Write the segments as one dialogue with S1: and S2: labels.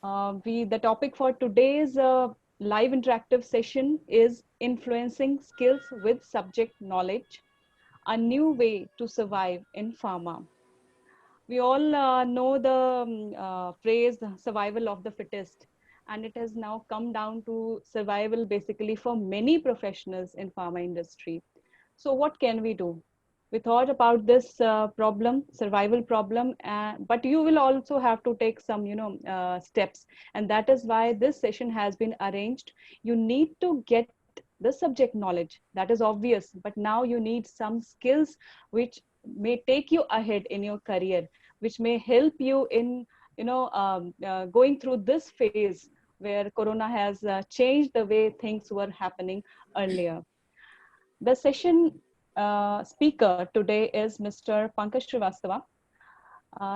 S1: The topic for today's live interactive session is influencing skills with subject knowledge, a new way to survive in pharma. We all know the phrase survival of the fittest, and it has now come down to survival basically for many professionals in pharma industry. So what can we do? We thought about this problem, survival problem, but you will also have to take some, steps. And that is why this session has been arranged. You need to get the subject knowledge. That is obvious, but now you need some skills which may take you ahead in your career, which may help you in, going through this phase where Corona has changed the way things were happening earlier. The session speaker today is Mr. Pankaj Srivastava.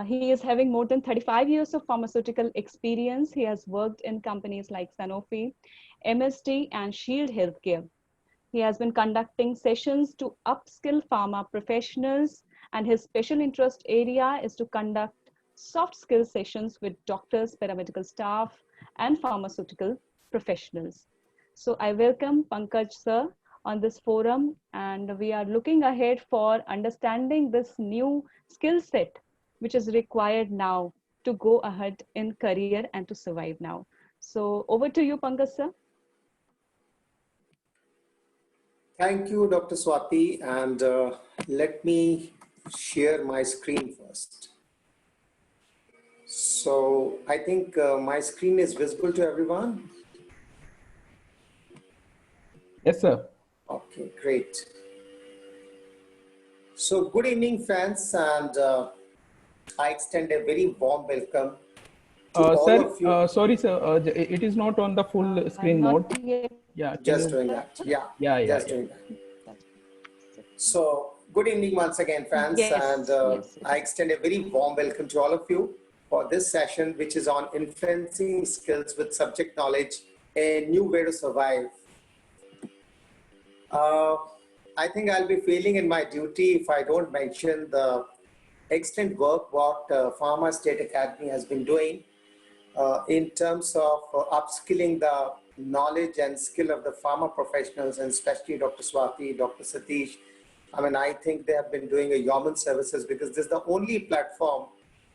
S1: He is having more than 35 years of pharmaceutical experience. He has worked in companies like Sanofi, MSD, and Shield Healthcare. He has been conducting sessions to upskill pharma professionals, and his special interest area is to conduct soft skill sessions with doctors, paramedical staff, and pharmaceutical professionals. So I welcome Pankaj sir on this forum, and we are looking ahead for understanding this new skill set which is required now to go ahead in career and to survive now. So over to you, Pankaj sir.
S2: Thank you, Dr. Swati, and let me share my screen first. So I think my screen is visible to everyone.
S3: Yes, sir.
S2: Okay, great. So good evening, friends, and I extend a very warm welcome to all of you.
S3: Sorry, sir. It is not on the full screen mode. Yeah,
S2: just doing that. Yeah, just doing that. So good evening once again, friends, and I extend a very warm welcome to all of you for this session, which is on influencing skills with subject knowledge, a new way to survive. I think I'll be failing in my duty if I don't mention the excellent work what Pharma State Academy has been doing in terms of upskilling the knowledge and skill of the pharma professionals, and especially Dr. Swati, Dr. Satish. I mean, I think they have been doing a yeoman services, because this is the only platform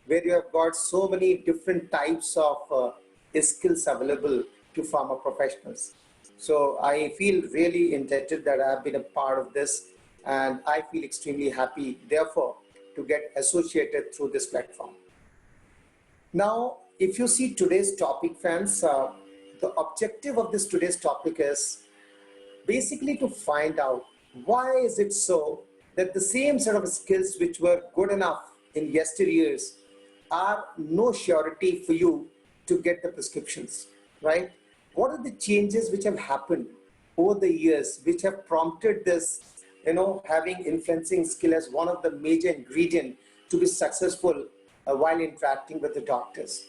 S2: where you have got so many different types of skills available to pharma professionals. So I feel really indebted that I have been a part of this, and I feel extremely happy, therefore, to get associated through this platform. Now, if you see today's topic, friends, the objective of this today's topic is basically to find out why is it so that the same set of skills which were good enough in yesteryears are no surety for you to get the prescriptions, right? What are the changes which have happened over the years which have prompted this, having influencing skill as one of the major ingredients to be successful while interacting with the doctors?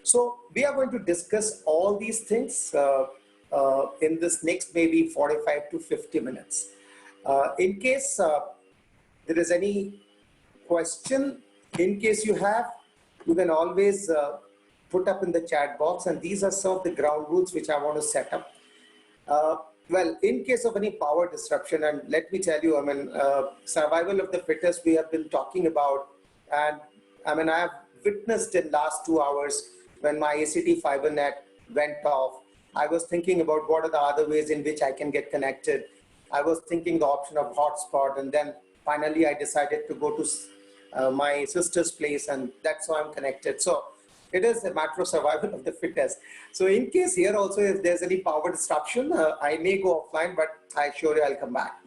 S2: So we are going to discuss all these things in this next maybe 45 to 50 minutes. In case there is any question, in case you have, you can always put up in the chat box, and these are some of the ground rules which I want to set up. Well, in case of any power disruption, and let me tell you, I mean, survival of the fittest we have been talking about, and I mean, I have witnessed in last 2 hours when my ACT fiber net went off. I was thinking about what are the other ways in which I can get connected. I was thinking the option of hotspot, and then finally I decided to go to my sister's place, and that's how I'm connected. So it is a matter of survival of the fittest. So in case here also, if there's any power disruption, I may go offline, but I assure you I'll come back.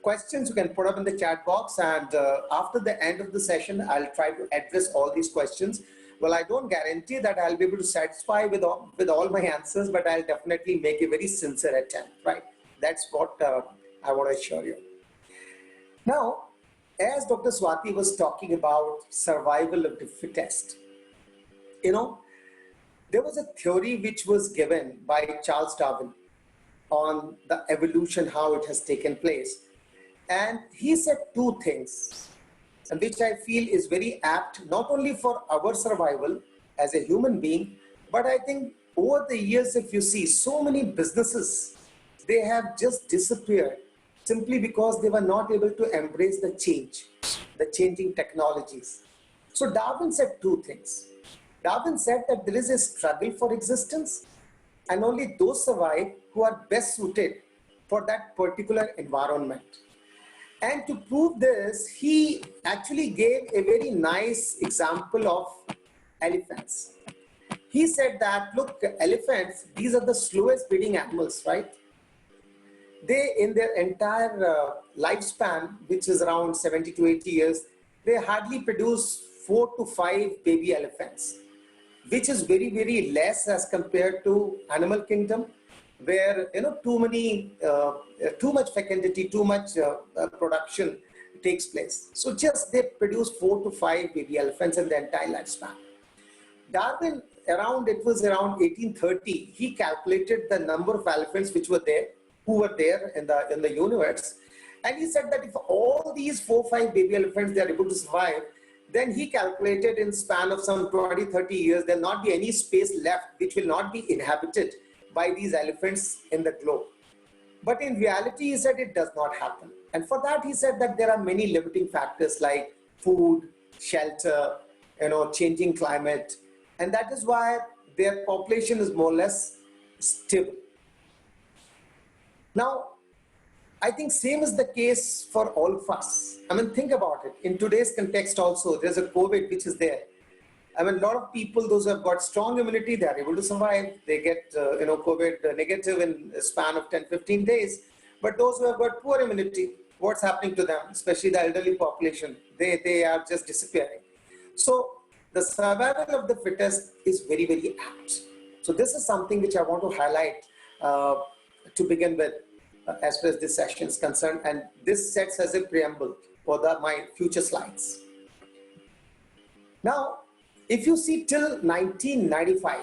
S2: Questions you can put up in the chat box, and after the end of the session, I'll try to address all these questions. Well, I don't guarantee that I'll be able to satisfy with all my answers, but I'll definitely make a very sincere attempt, right? That's what I want to assure you. Now, as Dr. Swati was talking about survival of the fittest, there was a theory which was given by Charles Darwin on the evolution, how it has taken place. And he said two things, which I feel is very apt, not only for our survival as a human being, But I think over the years, if you see so many businesses, they have just disappeared simply because they were not able to embrace the change, the changing technologies. So Darwin said two things. Darwin said that there is a struggle for existence and only those survive who are best suited for that particular environment. And to prove this, he actually gave a very nice example of elephants. He said that, look, elephants, these are the slowest breeding animals, right? They, in their entire lifespan, which is around 70 to 80 years, they hardly produce 4 to 5 baby elephants, which is very, very less as compared to animal kingdom, where too much fecundity, too much production takes place. So just they produce 4 to 5 baby elephants in the entire lifespan. Darwin, it was around 1830, he calculated the number of elephants who were there in the universe, and he said that if all these 4 or 5 baby elephants they are able to survive, then he calculated in span of some 20-30 years there will not be any space left which will not be inhabited by these elephants in the globe. But in reality, he said it does not happen. And for that, he said that there are many limiting factors like food, shelter, changing climate. And that is why their population is more or less stable. Now, I think same is the case for all of us. I mean, think about it. In today's context also, there's a COVID which is there. I mean, a lot of people, those who have got strong immunity, they are able to survive. They get, COVID negative in a span of 10, 15 days. But those who have got poor immunity, what's happening to them, especially the elderly population, they are just disappearing. So the survival of the fittest is very, very apt. So this is something which I want to highlight to begin with as far as this session is concerned. And this sets as a preamble for my future slides. Now, if you see till 1995,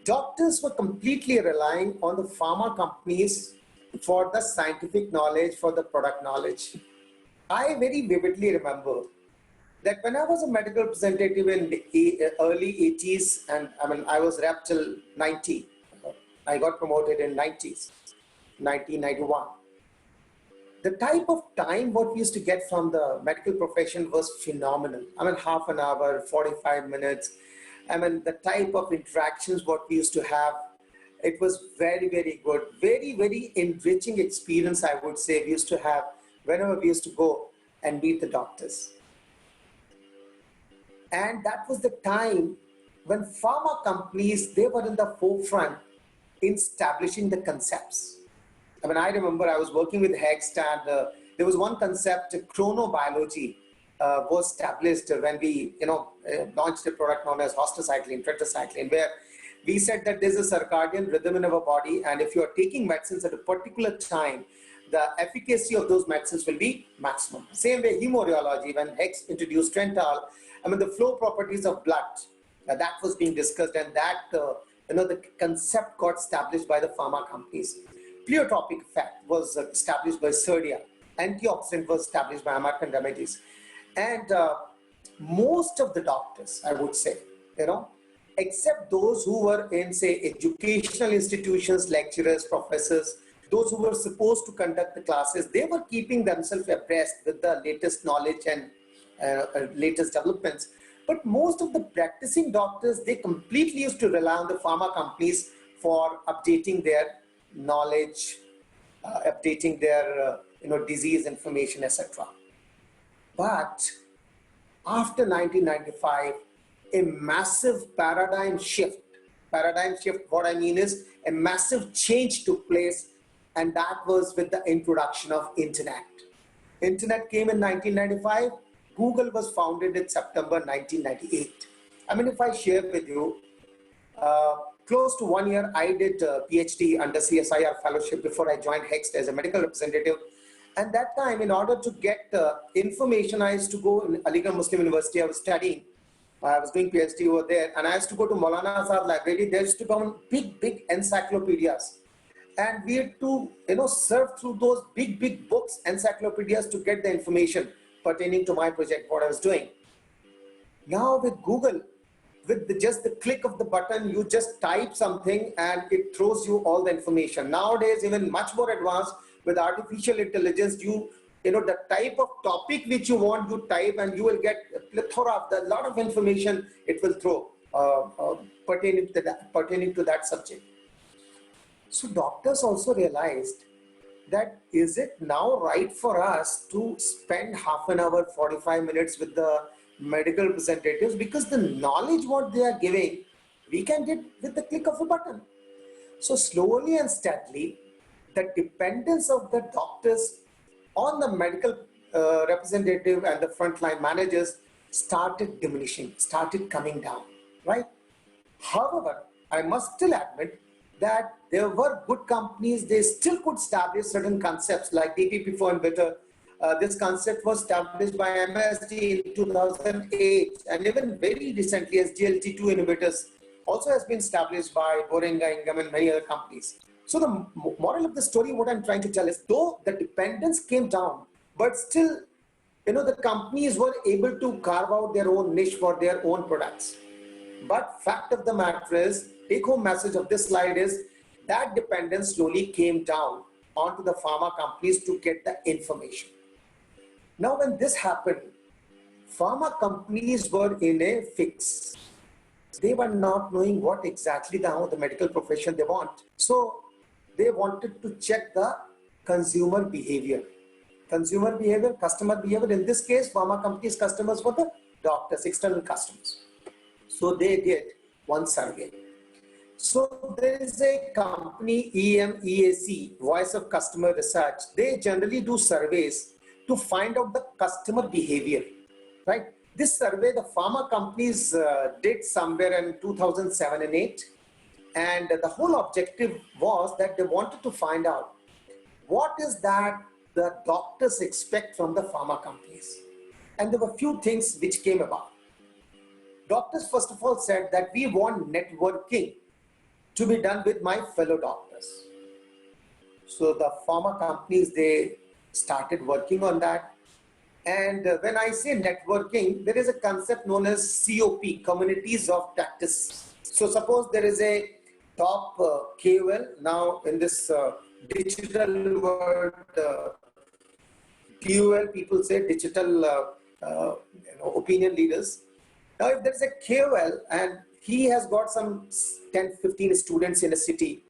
S2: doctors were completely relying on the pharma companies for the scientific knowledge, for the product knowledge. I very vividly remember that when I was a medical representative in the early 80s, and I mean, I was rep till 90, I got promoted in 90s, 1991. The type of time what we used to get from the medical profession was phenomenal. I mean, half an hour, 45 minutes. I mean, the type of interactions what we used to have, it was very, very good. Very, very enriching experience, I would say, we used to have whenever we used to go and meet the doctors. And that was the time when pharma companies, they were in the forefront in establishing the concepts. I mean, I remember I was working with Hext, and there was one concept, chronobiology, was established when we, launched a product known as hostocycline, tetracycline, where we said that there's a circadian rhythm in our body, and if you are taking medicines at a particular time, the efficacy of those medicines will be maximum. Same way, hemorrheology, when Hext introduced Trental, I mean, the flow properties of blood, that was being discussed, and that, the concept got established by the pharma companies. Pleiotropic effect was established by Serdia. Antioxidant was established by American Remedies. And most of the doctors, I would say, except those who were in, say, educational institutions, lecturers, professors, those who were supposed to conduct the classes, they were keeping themselves abreast with the latest knowledge and latest developments. But most of the practicing doctors, they completely used to rely on the pharma companies for updating their knowledge, updating their disease information, etc. But after 1995, a massive paradigm shift, what I mean is a massive change took place, and that was with the introduction of internet. Internet came in 1995. Google was founded in September 1998. I mean, if I share with you, close to 1 year, I did a PhD under CSIR fellowship before I joined Hext as a medical representative. And that time, in order to get information, I used to go in Aligarh Muslim University. I was studying. I was doing PhD over there. And I used to go to Maulana Azad Library. There used to come big encyclopedias. And we had to, surf through those big books, encyclopedias, to get the information pertaining to my project, what I was doing. Now with Google, with just the click of the button, you just type something and it throws you all the information. Nowadays, even much more advanced with artificial intelligence, you know, the type of topic which you want, you type and you will get a plethora of a lot of information it will throw pertaining to that subject. So doctors also realized that is it now right for us to spend half an hour, 45 minutes with the medical representatives, because the knowledge what they are giving, we can get with the click of a button. So slowly and steadily, the dependence of the doctors on the medical representative and the frontline managers started diminishing, started coming down, right? However, I must still admit that there were good companies, they still could establish certain concepts like DPP4 inhibitor. This concept was established by MSD in 2008, and even very recently SGLT2 inhibitors also has been established by Boehringer Ingham and many other companies. So the moral of the story, what I'm trying to tell is, though the dependence came down, but still, you know, the companies were able to carve out their own niche for their own products. But fact of the matter is, take-home message of this slide is that dependence slowly came down onto the pharma companies to get the information. Now, when this happened, pharma companies were in a fix. They were not knowing what exactly the medical profession they want. So they wanted to check the consumer behavior. Consumer behavior, customer behavior. In this case, pharma companies' customers were the doctors, external customers. So they did one survey. So there is a company, EMEAC, Voice of Customer Research. They generally do surveys to find out the customer behavior, right? This survey, the pharma companies did somewhere in 2007 and 8. And the whole objective was that they wanted to find out what is that the doctors expect from the pharma companies. And there were few things which came about. Doctors, first of all, said that we want networking to be done with my fellow doctors. So the pharma companies, they started working on that. And when I say networking, there is a concept known as COP, Communities of Practice. So suppose there is a top KOL, now in this digital world, DOL, people say digital opinion leaders. Now, if there is a KOL and he has got some 10, 15 students in a city,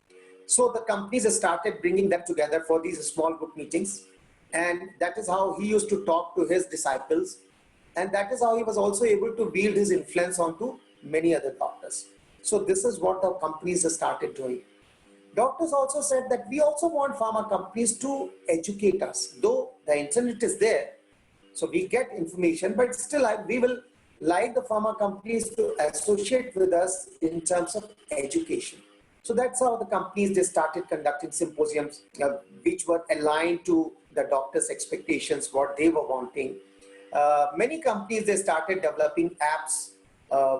S2: so the companies have started bringing them together for these small group meetings. And that is how he used to talk to his disciples. And that is how he was also able to wield his influence onto many other doctors. So this is what the companies have started doing. Doctors also said that we also want pharma companies to educate us. Though the internet is there, so we get information, but still we will like the pharma companies to associate with us in terms of education. So that's how the companies, they started conducting symposiums which were aligned to the doctors' expectations, what they were wanting. Many companies, they started developing apps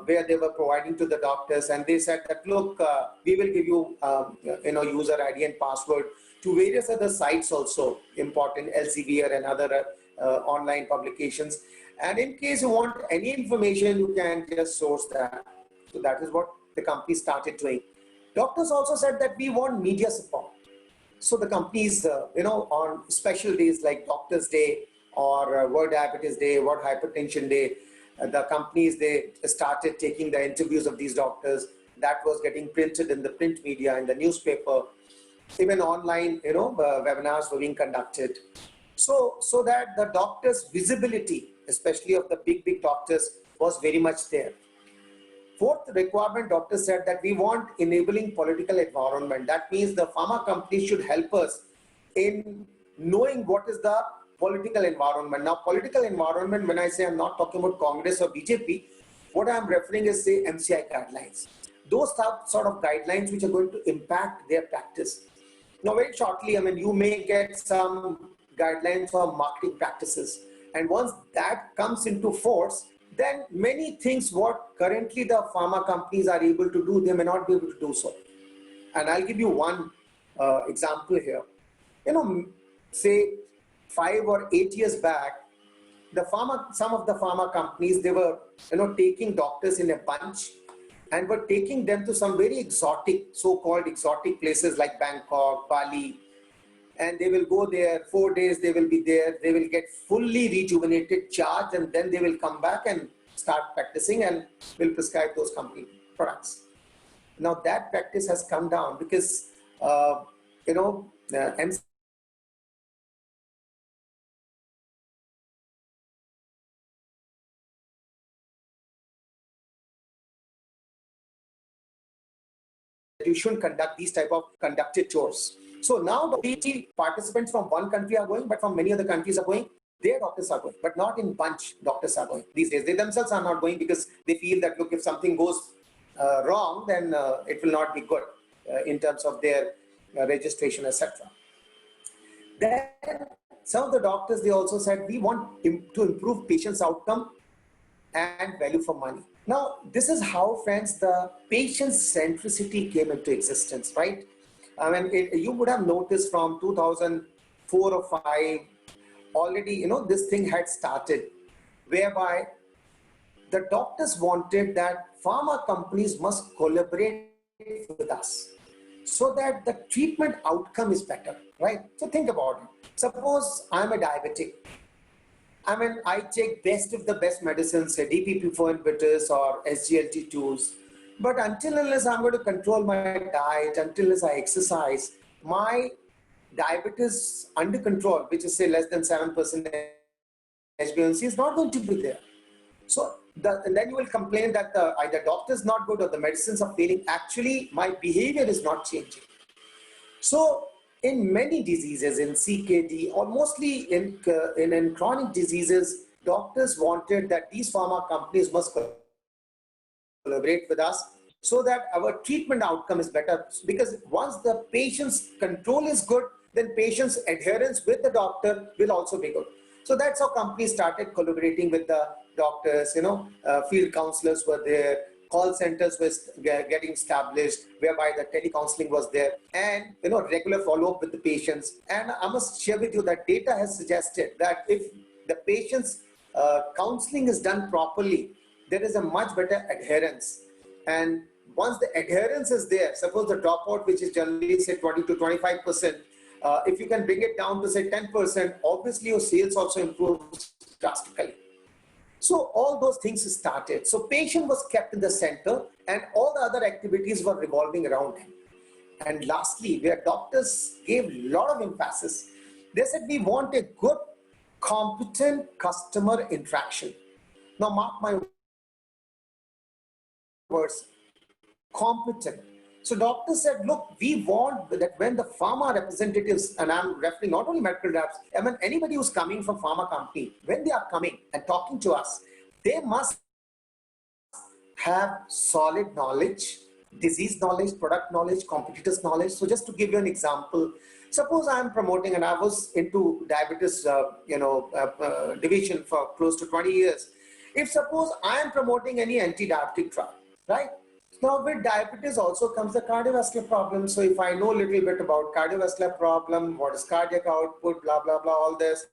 S2: where they were providing to the doctors, and they said that, look, we will give you, user ID and password to various other sites also, important Elsevier and other online publications. And in case you want any information, you can just source that. So that is what the company started doing. Doctors also said that we want media support. So the companies, on special days like Doctors' Day or World Diabetes Day, World Hypertension Day, the companies, they started taking the interviews of these doctors. That was getting printed in the print media, in the newspaper. Even online, webinars were being conducted. So that the doctors' visibility, especially of the big doctors, was very much there. Fourth requirement, doctors said that we want enabling political environment. That means the pharma companies should help us in knowing what is the political environment. Now, political environment, when I say, I'm not talking about Congress or BJP, what I'm referring is, say, MCI guidelines. Those sort of guidelines which are going to impact their practice. Now, very shortly, you may get some guidelines for marketing practices. And once that comes into force, then many things what currently the pharma companies are able to do, they may not be able to do so. And I'll give you one example here. Say 5 or 8 years back, some of the pharma companies, they were taking doctors in a bunch and were taking them to some very exotic, so-called exotic places like Bangkok, Bali, and they will go there 4 days, they will be there, they will get fully rejuvenated, charged, and then they will come back and start practicing and will prescribe those company products. Now that practice has come down because, MC you shouldn't conduct these type of conducted tours. So now the PT participants from one country are going, but from many other countries are going. Their doctors are going, but not in bunch. Doctors are going these days. They themselves are not going because they feel that, look, if something goes wrong, then it will not be good in terms of their registration, etc. Then some of the doctors, they also said, we want to improve patients' outcome and value for money. Now, this is how, friends, the patient centricity came into existence, right? I mean, you would have noticed from 2004 or 5, already, this thing had started, whereby the doctors wanted that pharma companies must collaborate with us so that the treatment outcome is better, right? So think about it. Suppose I'm a diabetic. I mean, I take best of the best medicines, say DPP-4 inhibitors or SGLT2s. But until unless I'm going to control my diet, until unless I exercise, my diabetes under control, which is say less than 7% HbA1c, is not going to be there. So and then you will complain that either doctor is not good or the medicines are failing. Actually, my behavior is not changing. So in many diseases, in CKD, or mostly in chronic diseases, doctors wanted that these pharma companies must collaborate with us so that our treatment outcome is better. Because once the patient's control is good, then patient's adherence with the doctor will also be good. So that's how companies started collaborating with the doctors, field counselors were there, call centers was getting established, whereby the telecounseling was there, and regular follow-up with the patients. And I must share with you that data has suggested that if the patient's counseling is done properly, there is a much better adherence. And once the adherence is there, suppose the dropout, which is generally say 20 to 25%, if you can bring it down to say 10%, obviously your sales also improves drastically. So all those things started. So patient was kept in the center and all the other activities were revolving around him. And lastly, where doctors gave a lot of emphasis, they said we want a good, competent customer interaction. Now mark my words, competent. So doctors said, look, we want that when the pharma representatives, and I'm referring not only medical reps, I mean anybody who's coming from pharma company, when they are coming and talking to us, they must have solid knowledge, disease knowledge, product knowledge, competitors knowledge. So just to give you an example, suppose I'm promoting, and I was into diabetes, division for close to 20 years. If suppose I am promoting any anti-diabetic drug, right? Now with diabetes also comes the cardiovascular problem. So if I know a little bit about cardiovascular problem, what is cardiac output, blah, blah, blah, all this.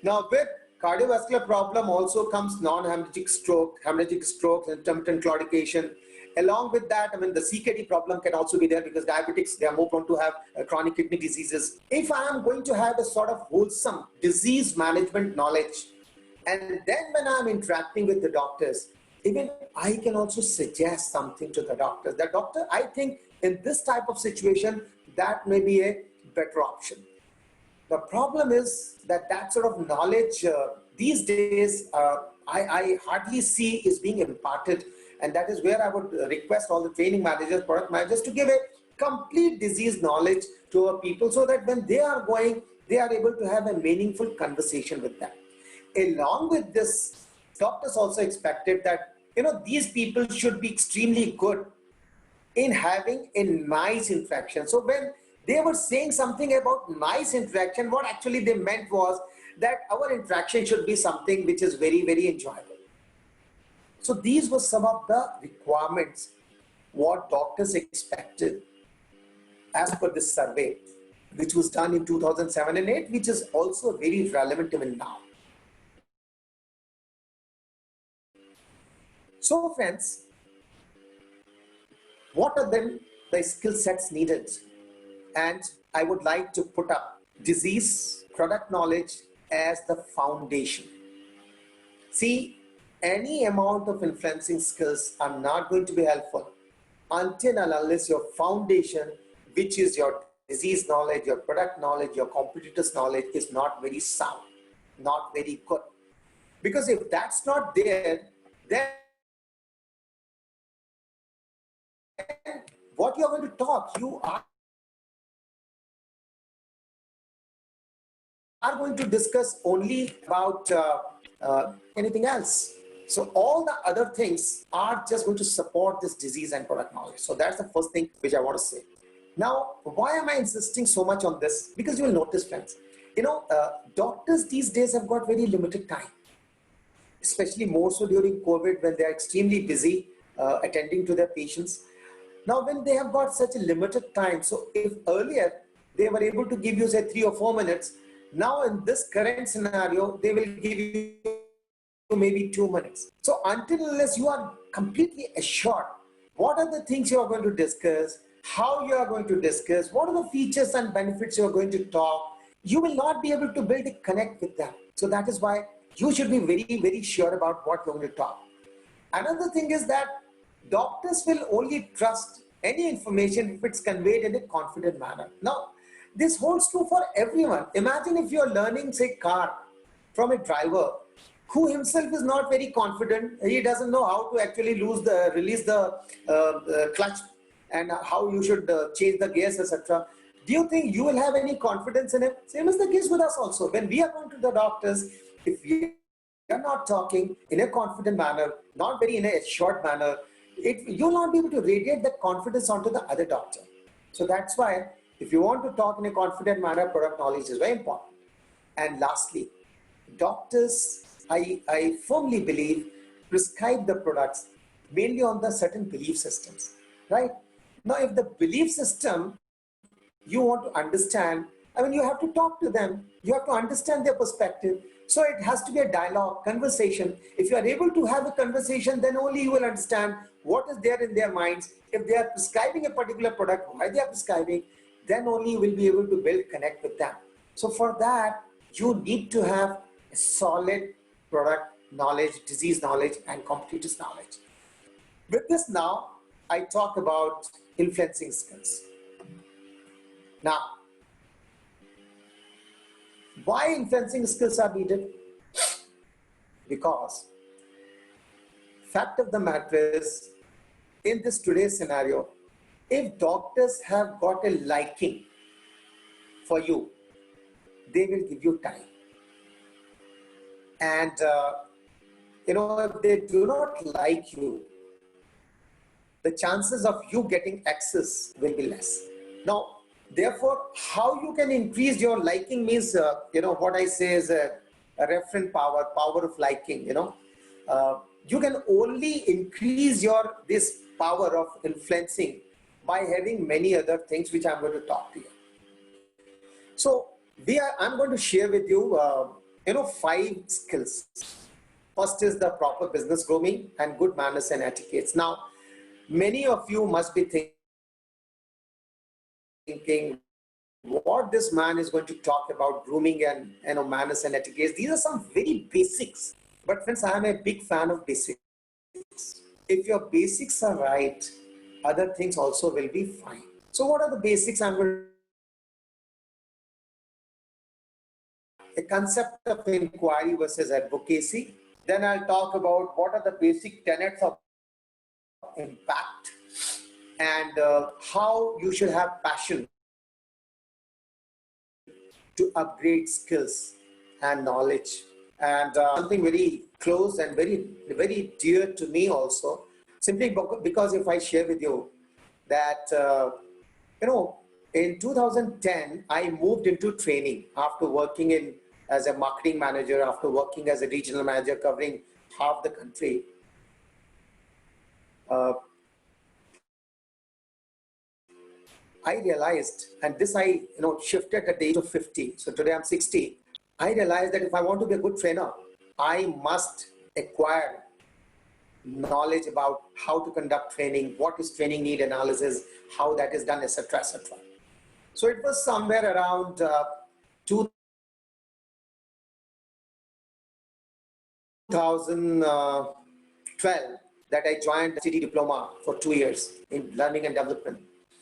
S2: Now with cardiovascular problem also comes non-hemorrhagic stroke, intermittent claudication. Along with that, I mean, the CKD problem can also be there because diabetics, they are more prone to have chronic kidney diseases. If I am going to have a sort of wholesome disease management knowledge, and then when I'm interacting with the doctors, even I can also suggest something to the doctor. The doctor, I think in this type of situation, that may be a better option. The problem is that that sort of knowledge these days, I hardly see is being imparted. And that is where I would request all the training managers, product managers to give a complete disease knowledge to our people so that when they are going, they are able to have a meaningful conversation with them. Along with this, doctors also expected that, these people should be extremely good in having a nice interaction. So when they were saying something about nice interaction, what actually they meant was that our interaction should be something which is very, very enjoyable. So these were some of the requirements, what doctors expected as per this survey, which was done in 2007 and 8, which is also very relevant even now. So friends, What are then the skill sets needed? And I would like to put up disease, product knowledge as the foundation. See, any amount of influencing skills are not going to be helpful until and unless your foundation, which is your disease knowledge, your product knowledge, your competitors' knowledge, is not very sound, not very good. Because if that's not there, then what you're going to talk, you are going to discuss only about anything else. So all the other things are just going to support this disease and product knowledge. So that's the first thing which I want to say. Now, why am I insisting so much on this? Because you will notice, friends, doctors these days have got very limited time, especially more so during COVID when they are extremely busy attending to their patients. Now, when they have got such a limited time, so if earlier they were able to give you say 3 or 4 minutes, now in this current scenario, they will give you maybe 2 minutes. So until unless you are completely assured, what are the things you are going to discuss, how you are going to discuss, what are the features and benefits you are going to talk, you will not be able to build a connect with them. So that is why you should be very, very sure about what you're going to talk. Another thing is that doctors will only trust any information if it's conveyed in a confident manner. Now, this holds true for everyone. Imagine if you're learning, say, car from a driver who himself is not very confident. He doesn't know how to actually release the clutch and how you should change the gears, etc. Do you think you will have any confidence in him? Same is the case with us also. When we are going to the doctors, if we are not talking in a confident manner, not very in a short manner, you'll not be able to radiate that confidence onto the other doctor. So that's why if you want to talk in a confident manner, product knowledge is very important. And lastly, doctors, I firmly believe, prescribe the products mainly on the certain belief systems, right? Now, if the belief system you want to understand, I mean, you have to talk to them. You have to understand their perspective. So it has to be a dialogue, conversation. If you are able to have a conversation, then only you will understand what is there in their minds. If they are prescribing a particular product, why they are prescribing, then only you will be able to build connect with them. So for that, you need to have a solid product knowledge, disease knowledge, and competitors knowledge. With this now, I talk about influencing skills. Now, why influencing skills are needed? Because fact of the matter is, in this today's scenario, if doctors have got a liking for you, they will give you time. And, if they do not like you, the chances of you getting access will be less. Now, therefore, how you can increase your liking means, what I say is a referent power of liking, you can only increase this power of influencing by having many other things which I'm going to talk to you. So I'm going to share with you, 5 skills. First is the proper business grooming and good manners and etiquettes. Now, many of you must be thinking what this man is going to talk about grooming and manners and etiquettes. These are some very basics. But friends, I am a big fan of basics. If your basics are right, other things also will be fine. So what are the basics I'm going to... A concept of inquiry versus advocacy. Then I'll talk about what are the basic tenets of impact and how you should have passion to upgrade skills and knowledge. And something very close and very, very dear to me also, simply because if I share with you that, in 2010, I moved into training after working as a marketing manager, after working as a regional manager covering half the country. I realized, and this I shifted at the age of 50. So today I'm 60. I realized that if I want to be a good trainer, I must acquire knowledge about how to conduct training, what is training need analysis, how that is done, etc., etc. So it was somewhere around 2012 that I joined the City Diploma for 2 years in learning and development.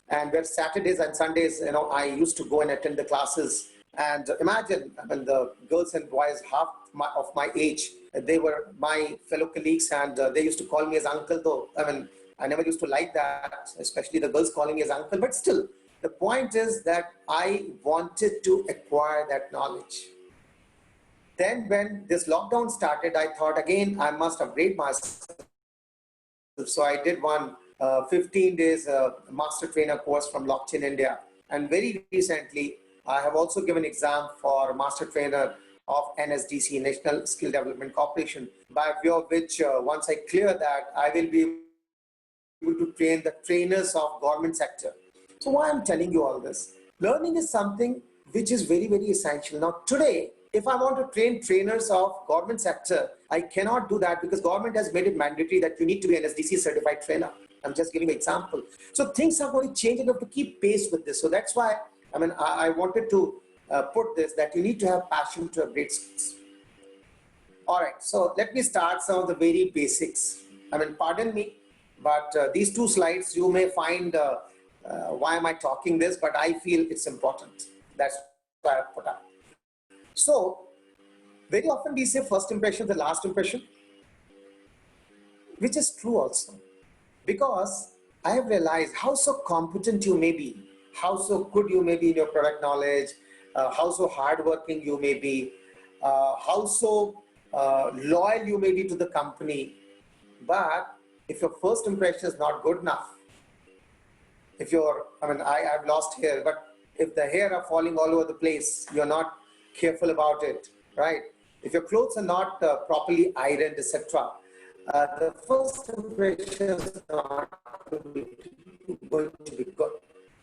S2: And where Saturdays and Sundays, I used to go and attend the classes. And imagine, I mean, the girls and boys of my age, they were my fellow colleagues, and they used to call me as uncle, though, I mean, I never used to like that, especially the girls calling me as uncle, but still, the point is that I wanted to acquire that knowledge. Then when this lockdown started, I thought again, I must upgrade myself. So I did one 15 days master trainer course from Blockchain India. And very recently, I have also given exam for master trainer of NSDC, National Skill Development Corporation, by view of which once I clear that, I will be able to train the trainers of government sector. So why I'm telling you all this? Learning is something which is very, very essential. Now today, if I want to train trainers of government sector, I cannot do that because government has made it mandatory that you need to be an SDC certified trainer. I'm just giving an example. So things are going to change and you have to keep pace with this. So that's why, I mean, I wanted to put this, that you need to have passion to upgrade skills. All right, so let me start some of the very basics. I mean, pardon me, but these two slides, you may find, why am I talking this, but I feel it's important. That's why I put up. So, very often we say first impression is the last impression, which is true also. Because I have realized how so competent you may be, how so good you may be in your product knowledge, how so hardworking you may be, how so loyal you may be to the company. But if your first impression is not good enough, if you're, I mean, I've lost hair, but if the hair are falling all over the place, you're not careful about it, right? If your clothes are not properly ironed, etc., the first impression is not going to be good.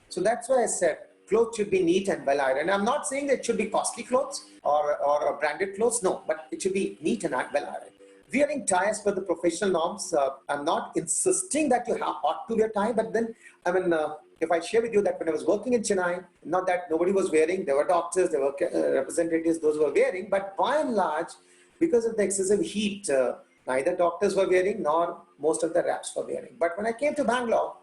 S2: So that's why I said clothes should be neat and well ironed. I'm not saying that it should be costly clothes or branded clothes, no, but it should be neat and well ironed. Wearing tie as per the professional norms, I'm not insisting that you ought to wear tie, but then, I mean, if I share with you that when I was working in Chennai, not that nobody was wearing, there were doctors, there were representatives, those who were wearing, but by and large, because of the excessive heat, neither doctors were wearing nor most of the reps were wearing. But when I came to Bangalore,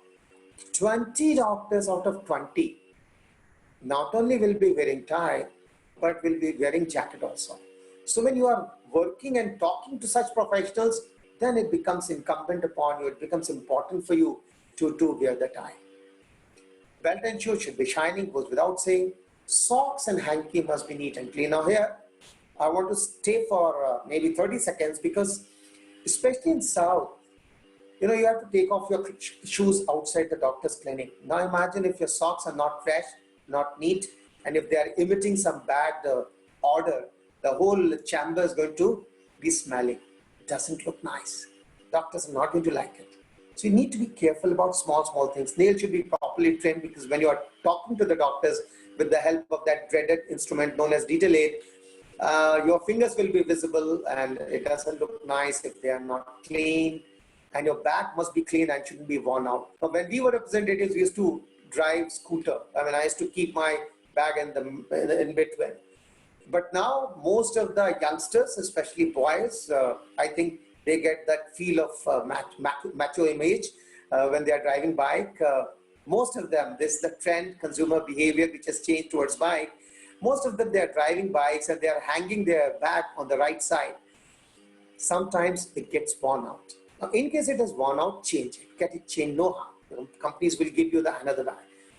S2: 20 doctors out of 20 not only will be wearing tie, but will be wearing jacket also. So when you are working and talking to such professionals, then it becomes incumbent upon you, it becomes important for you to wear the tie. Belt and shoes should be shining, goes without saying. Socks and hanky must be neat and clean. Now here, I want to stay for maybe 30 seconds because especially in South, you know, you have to take off your shoes outside the doctor's clinic. Now imagine if your socks are not fresh, not neat, and if they are emitting some bad odor, the whole chamber is going to be smelling. It doesn't look nice. Doctors are not going to like it. So you need to be careful about small things. Nails should be properly trimmed because when you are talking to the doctors with the help of that dreaded instrument known as detail aid, your fingers will be visible and it doesn't look nice if they are not clean. And your back must be clean and shouldn't be worn out. Now, when we were representatives, we used to drive scooter. I mean, I used to keep my bag in between. But now, most of the youngsters, especially boys, I think they get that feel of macho image when they are driving bike. Most of them, this is the trend, consumer behavior which has changed towards bike. Most of them, they are driving bikes and they are hanging their bag on the right side. Sometimes it gets worn out. Now, in case it is worn out, change it. Get it changed, no harm. You know, companies will give you another bag.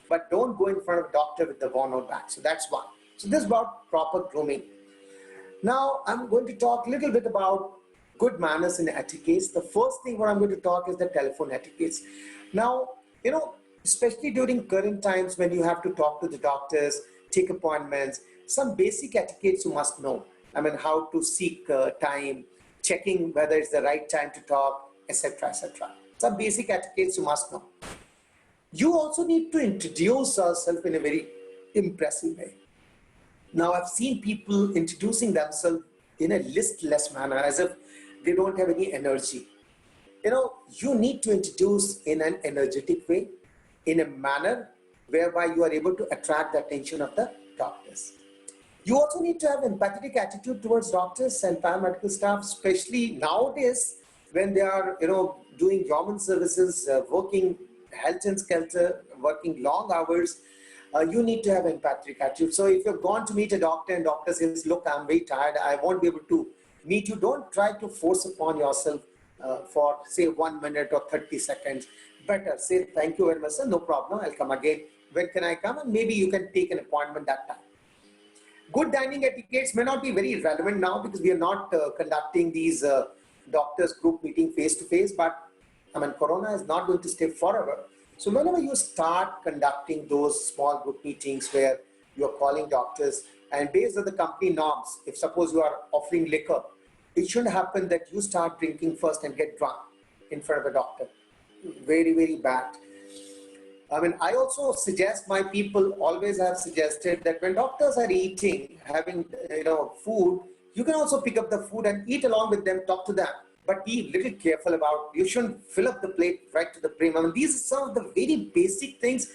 S2: But don't go in front of a doctor with the worn out bag. So that's one. So this is about proper grooming. Now, I'm going to talk a little bit about good manners and etiquette. The first thing what I'm going to talk is the telephone etiquette. Now, you know, especially during current times when you have to talk to the doctors, take appointments, some basic etiquettes you must know. I mean, how to seek time, checking whether it's the right time to talk, etc., etc. Some basic etiquettes you must know. You also need to introduce yourself in a very impressive way. Now, I've seen people introducing themselves in a listless manner, as if they don't have any energy. you need to introduce in an energetic way, in a manner whereby you are able to attract the attention of the doctors. You also need to have empathetic attitude towards doctors and paramedical staff, especially nowadays when they are, doing government services, working health and skelter, working long hours. You need to have empathetic attitude. So if you've gone to meet a doctor and doctor says, look, I'm very tired, I won't be able to meet you, don't try to force upon yourself for say 1 minute or 30 seconds. Better say, thank you very much, sir, no problem, I'll come again. When can I come? And maybe you can take an appointment that time. Good dining etiquettes may not be very relevant now because we are not conducting these doctors group meeting face to face, but Corona is not going to stay forever. So whenever you start conducting those small group meetings where you're calling doctors and based on the company norms, if suppose you are offering liquor, it shouldn't happen that you start drinking first and get drunk in front of a doctor. Very, very bad. I also suggest, my people always have suggested that when doctors are eating, having, food, you can also pick up the food and eat along with them, talk to them. But be a little careful about, you shouldn't fill up the plate right to the brim. These are some of the very basic things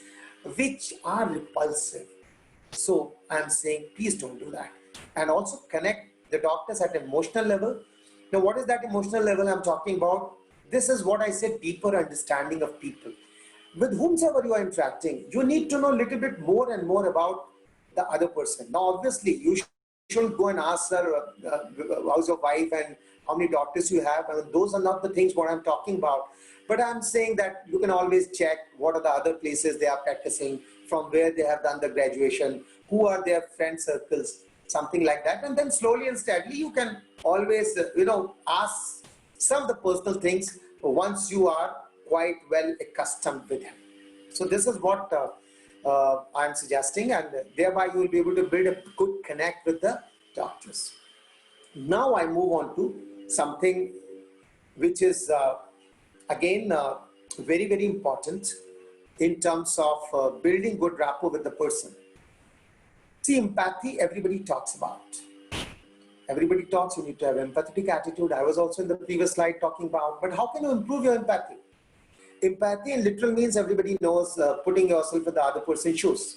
S2: which are repulsive. So I'm saying, please don't do that. And also connect the doctors at emotional level. Now, what is that emotional level I'm talking about? This is what I said, deeper understanding of people. With whomsoever you are interacting, you need to know a little bit more and more about the other person. Now, obviously, you shouldn't go and ask her, how's your wife and how many daughters you have. Those are not the things what I'm talking about. But I'm saying that you can always check what are the other places they are practicing, from where they have done the graduation, who are their friend circles, something like that. And then slowly and steadily, you can always, ask some of the personal things once you are quite well accustomed with him. So this is what I'm suggesting, and thereby you will be able to build a good connect with the doctors. Now I move on to something which is again very, very important in terms of building good rapport with the person. See, empathy, everybody talks about. Everybody talks, you need to have empathetic attitude. I was also in the previous slide talking about, but how can you improve your empathy? Empathy in literal means everybody knows putting yourself in the other person's shoes.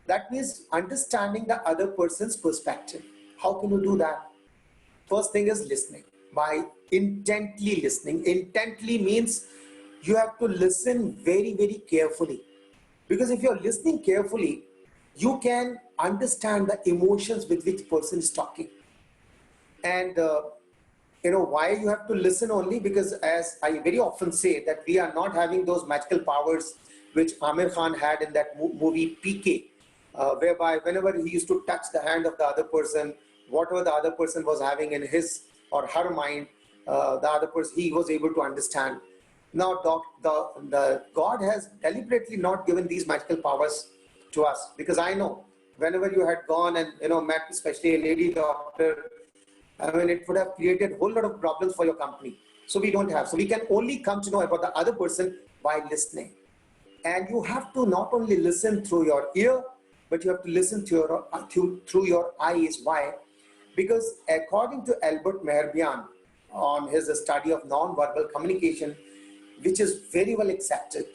S2: That means understanding the other person's perspective. How can you do that? First thing is listening. By intently listening. Intently means you have to listen very, very carefully. Because if you're listening carefully, you can understand the emotions with which person is talking. And why you have to listen only? Because as I very often say that we are not having those magical powers which Amir Khan had in that movie PK, whereby whenever he used to touch the hand of the other person, whatever the other person was having in his or her mind, the other person, he was able to understand. Now, the God has deliberately not given these magical powers to us, because I know whenever you had gone and met especially a lady doctor, it would have created a whole lot of problems for your company. So we don't have. So we can only come to know about the other person by listening. And you have to not only listen through your ear, but you have to listen through your eyes. Why? Because according to Albert Mehrabian, on his study of non-verbal communication, which is very well accepted,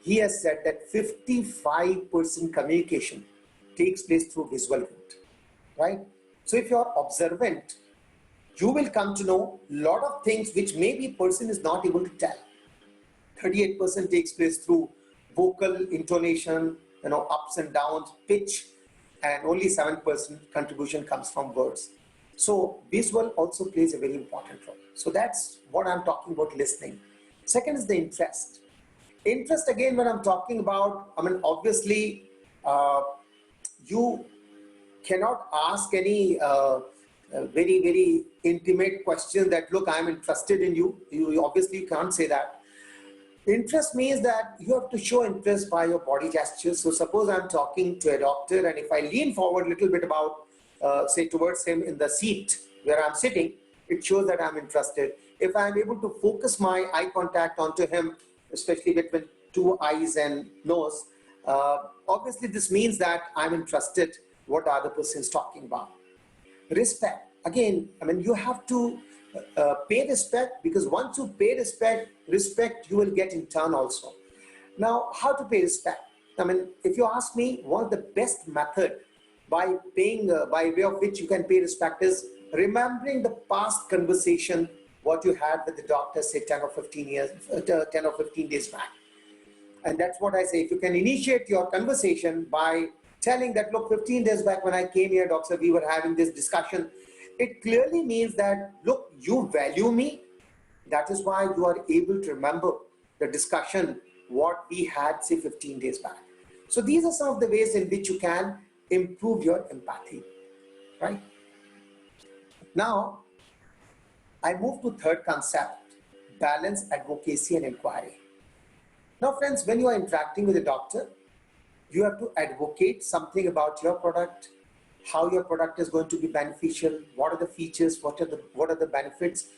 S2: he has said that 55% communication takes place through visual route, right? So if you're observant, you will come to know a lot of things which maybe person is not able to tell. 38% takes place through vocal intonation, ups and downs, pitch, and only 7% contribution comes from words. So visual also plays a very important role. So that's what I'm talking about, listening. Second is the interest. Interest, again, when I'm talking about, obviously, you cannot ask any very, very intimate question that, look, I'm interested in you. You obviously can't say that. Interest means that you have to show interest by your body gestures. So suppose I'm talking to a doctor, and if I lean forward a little bit about, say, towards him in the seat where I'm sitting, it shows that I'm interested. If I'm able to focus my eye contact onto him, especially between two eyes and nose, obviously this means that I'm interested what the other person is talking about. Respect, again, you have to pay respect, because once you pay respect you will get in turn also. Now, how to pay respect? I mean, if you ask me, one of the best method by paying, by way of which you can pay respect is remembering the past conversation, what you had with the doctor, say 10 or 15 years, 10 or 15 days back. And that's what I say. If you can initiate your conversation by telling that, look, 15 days back when I came here, doctor, we were having this discussion. It clearly means that, look, you value me. That is why you are able to remember the discussion, what we had, say, 15 days back. So these are some of the ways in which you can improve your empathy, right? Now, I move to third concept, balance advocacy and inquiry. Now, friends, when you are interacting with a doctor, you have to advocate something about your product, how your product is going to be beneficial, what are the features, what are the benefits.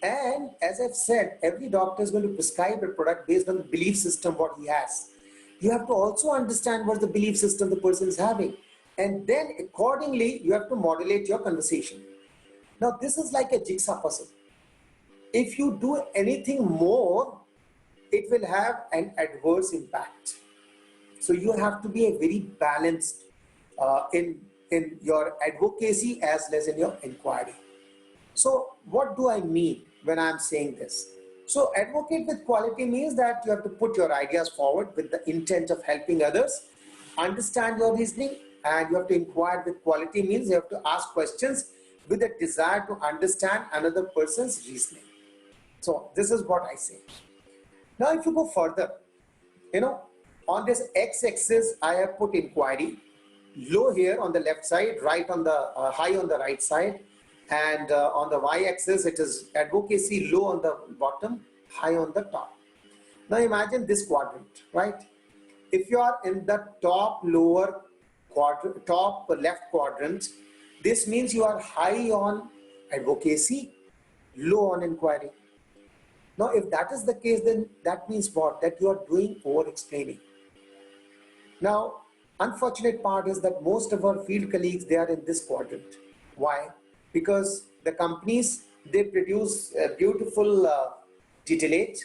S2: And as I've said, every doctor is going to prescribe a product based on the belief system what he has. You have to also understand what the belief system the person is having. And then accordingly, you have to modulate your conversation. Now, this is like a jigsaw puzzle. If you do anything more, it will have an adverse impact. So you have to be a very balanced in your advocacy as well as in your inquiry. So what do I mean when I'm saying this? So advocate with quality means that you have to put your ideas forward with the intent of helping others, understand your reasoning, and you have to inquire with quality means you have to ask questions with a desire to understand another person's reasoning. So this is what I say. Now, if you go further, on this x-axis, I have put inquiry, low here on the left side, right on the high on the right side, and on the y-axis, it is advocacy, low on the bottom, high on the top. Now, imagine this quadrant, right? If you are in the top lower quadrant, top left quadrant, this means you are high on advocacy, low on inquiry. Now, if that is the case, then that means what? That you are doing over-explaining. Now, unfortunate part is that most of our field colleagues, they are in this quadrant. Why? Because the companies, they produce a beautiful tutelage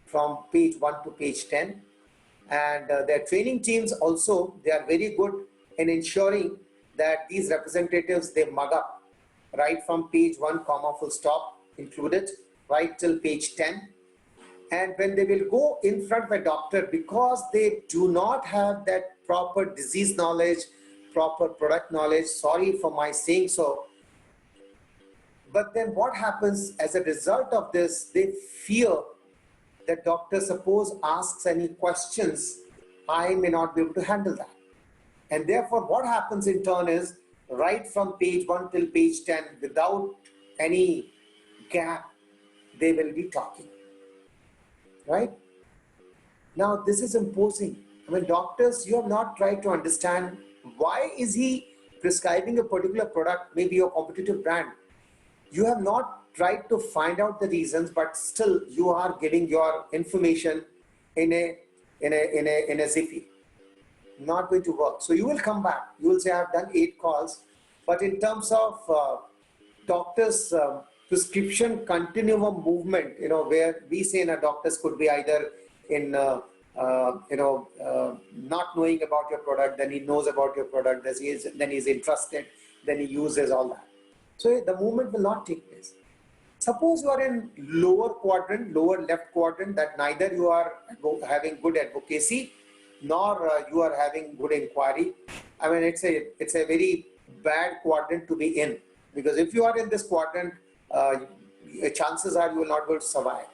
S2: from page 1 to page 10. And their training teams also, they are very good in ensuring that these representatives, they mug up right from page 1, comma, full stop included, right till page 10. And when they will go in front of a doctor, because they do not have that proper disease knowledge, proper product knowledge, sorry for my saying so, but then what happens as a result of this, they fear that doctor suppose asks any questions, I may not be able to handle that. And therefore what happens in turn is, right from page 1 till page 10, without any gap, they will be talking, right? Now this is imposing. I mean, doctors, you have not tried to understand why is he prescribing a particular product, maybe your competitive brand. You have not tried to find out the reasons, but still you are giving your information in a zippy. Not going to work. So you will come back. You will say, I've done 8 calls, but in terms of doctors' prescription continuum movement, where we say in a doctors could be either in not knowing about your product, then he knows about your product, then he's interested, then he uses all that. So the movement will not take place. Suppose you are in lower quadrant, lower left quadrant, that neither you are having good advocacy, nor you are having good inquiry. I mean, it's a very bad quadrant to be in, because if you are in this quadrant, chances are you will not be able to survive.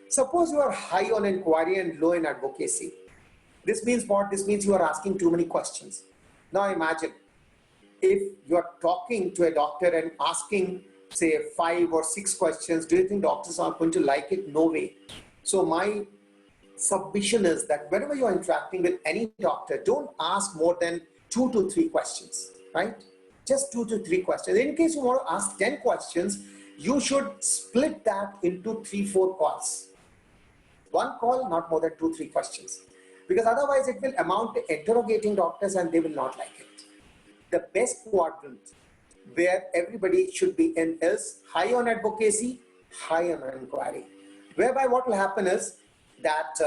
S2: Suppose you are high on inquiry and low in advocacy. This means what? This means you are asking too many questions. Now imagine, if you are talking to a doctor and asking, say, 5 or 6 questions, do you think doctors are going to like it? No way. So my submission is that whenever you are interacting with any doctor, don't ask more than 2 to 3 questions, right? Just 2 to 3 questions. In case you want to ask 10 questions, you should split that into 3-4 calls. 1 call, not more than 2-3 questions. Because otherwise it will amount to interrogating doctors and they will not like it. The best quadrant where everybody should be in is high on advocacy, high on inquiry. Whereby what will happen is that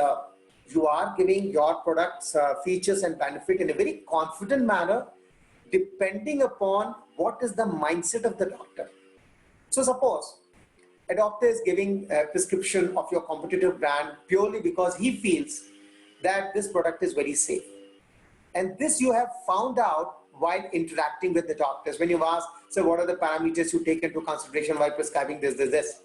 S2: you are giving your products features and benefit in a very confident manner, depending upon what is the mindset of the doctor. So suppose a doctor is giving a prescription of your competitive brand purely because he feels that this product is very safe. And this you have found out while interacting with the doctors. When you ask, so what are the parameters you take into consideration while prescribing this?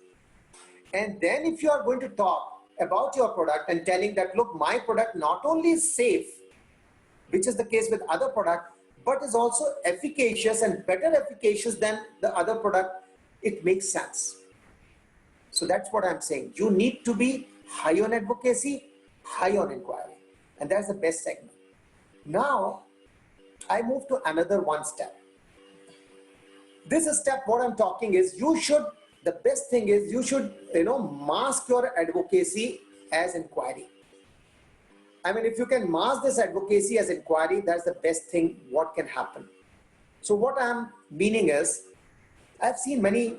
S2: And then if you are going to talk about your product and telling that, look, my product not only is safe, which is the case with other product, but is also efficacious and better efficacious than the other product, it makes sense. So that's what I'm saying. You need to be high on advocacy, high on inquiry. And that's the best segment. Now, I move to another one step. This is step, what I'm talking is the best thing is you should, mask your advocacy as inquiry. I mean, if you can mask this advocacy as inquiry, that's the best thing what can happen. So what I'm meaning is, I've seen many,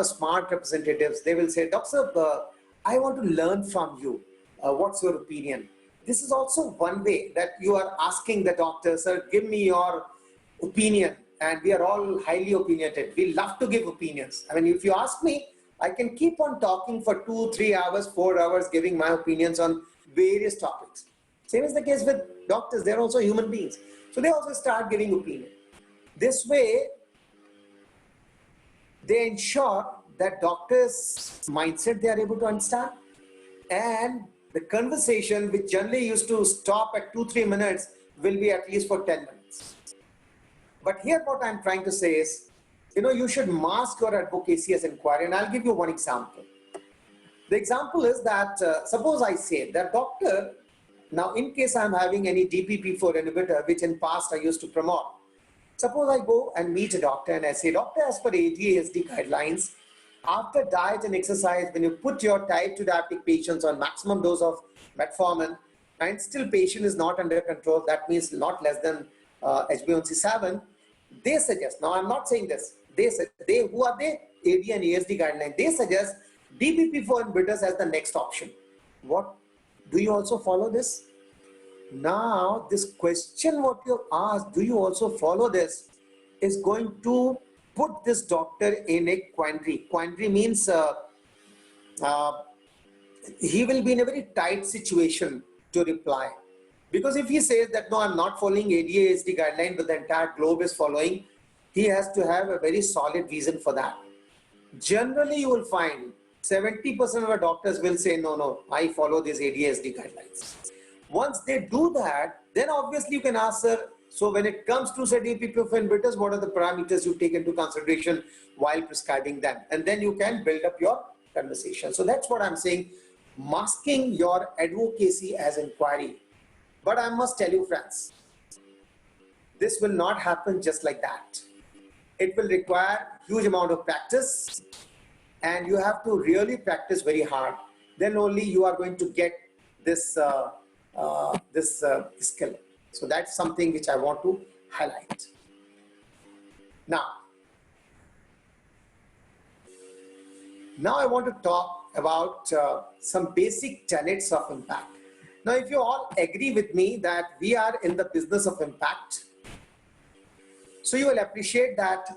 S2: smart representatives, they will say, Doctor, I want to learn from you. What's your opinion? This is also one way that you are asking the doctor, sir, give me your opinion. And we are all highly opinionated. We love to give opinions. I mean, if you ask me, I can keep on talking for 2, 3 hours, 4 hours, giving my opinions on various topics. Same is the case with doctors. They're also human beings. So they also start giving opinion. This way, they ensure that doctors' mindset they are able to understand, and the conversation, which generally used to stop at 2-3 minutes, will be at least for 10 minutes. But here what I'm trying to say is, you should mask your advocacy as inquiry, and I'll give you one example. The example is that, suppose I say that doctor, now in case I'm having any DPP-4 inhibitor, which in past I used to promote, suppose I go and meet a doctor and I say, doctor, as per ADHD guidelines, after diet and exercise, when you put your type 2 diabetic patients on maximum dose of metformin and still patient is not under control, that means not less than HbA1c 7, they suggest, now I'm not saying this, who are they? AD and ASD guideline, they suggest DPP-4 inhibitors as the next option. What? Do you also follow this? Now, this question what you asked, do you also follow this, is going to put this doctor in a quandary. Quandary means he will be in a very tight situation to reply. Because if he says that, no, I'm not following ADA-ASD guideline, but the entire globe is following, he has to have a very solid reason for that. Generally, you will find 70% of our doctors will say, no, I follow these ADA-ASD guidelines. Once they do that, then obviously you can ask, sir, so when it comes to say DPP-4 inhibitors, what are the parameters you take into consideration while prescribing them? And then you can build up your conversation. So that's what I'm saying, masking your advocacy as inquiry. But I must tell you, friends, this will not happen just like that. It will require huge amount of practice, and you have to really practice very hard. Then only you are going to get this skill. So that's something which I want to highlight. Now I want to talk about some basic tenets of impact. Now, if you all agree with me that we are in the business of impact, so you will appreciate that,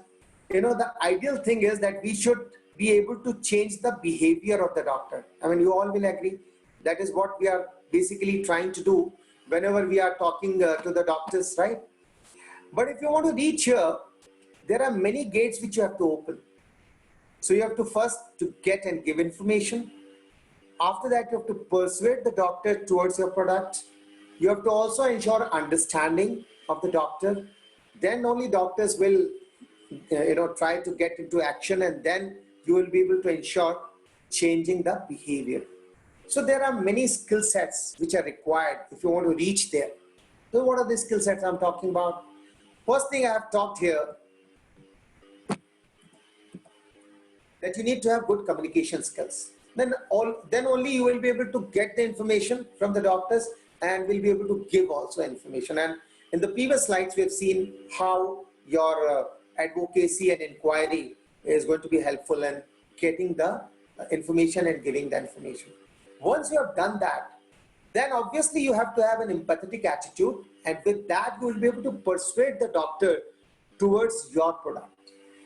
S2: the ideal thing is that we should be able to change the behavior of the doctor. I mean, you all will agree that is what we are basically trying to do whenever we are talking to the doctors, right? But if you want to reach here, there are many gates which you have to open. So you have to first to get and give information. After that, you have to persuade the doctor towards your product. You have to also ensure understanding of the doctor. Then only doctors will, try to get into action, and then you will be able to ensure changing the behavior. So there are many skill sets which are required if you want to reach there. So what are the skill sets I'm talking about? First thing I have talked here, that you need to have good communication skills. Then only you will be able to get the information from the doctors and will be able to give also information. And in the previous slides, we have seen how your advocacy and inquiry is going to be helpful in getting the information and giving the information. Once you have done that, then obviously you have to have an empathetic attitude, and with that you will be able to persuade the doctor towards your product.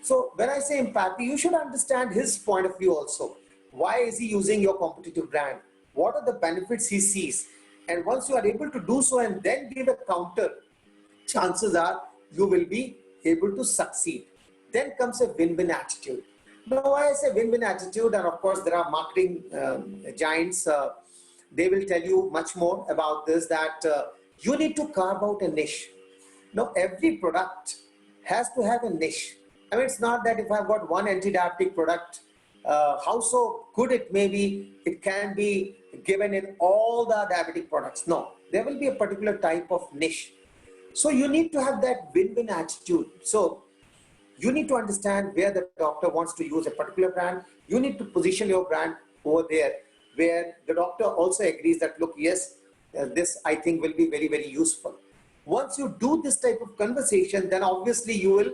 S2: So when I say empathy, you should understand his point of view also. Why is he using your competitive brand? What are the benefits he sees? And once you are able to do so and then give a counter, chances are you will be able to succeed. Then comes a win-win attitude. Now, why I say win-win attitude, and of course there are marketing giants, they will tell you much more about this, that you need to carve out a niche. Now, every product has to have a niche. I mean, it's not that if I've got one anti-diabetic product, how so good it may be, it can be given in all the diabetic products. No, there will be a particular type of niche. So you need to have that win-win attitude. So you need to understand where the doctor wants to use a particular brand. You need to position your brand over there where the doctor also agrees that, look, yes, this I think will be very, very useful. Once you do this type of conversation, then obviously you will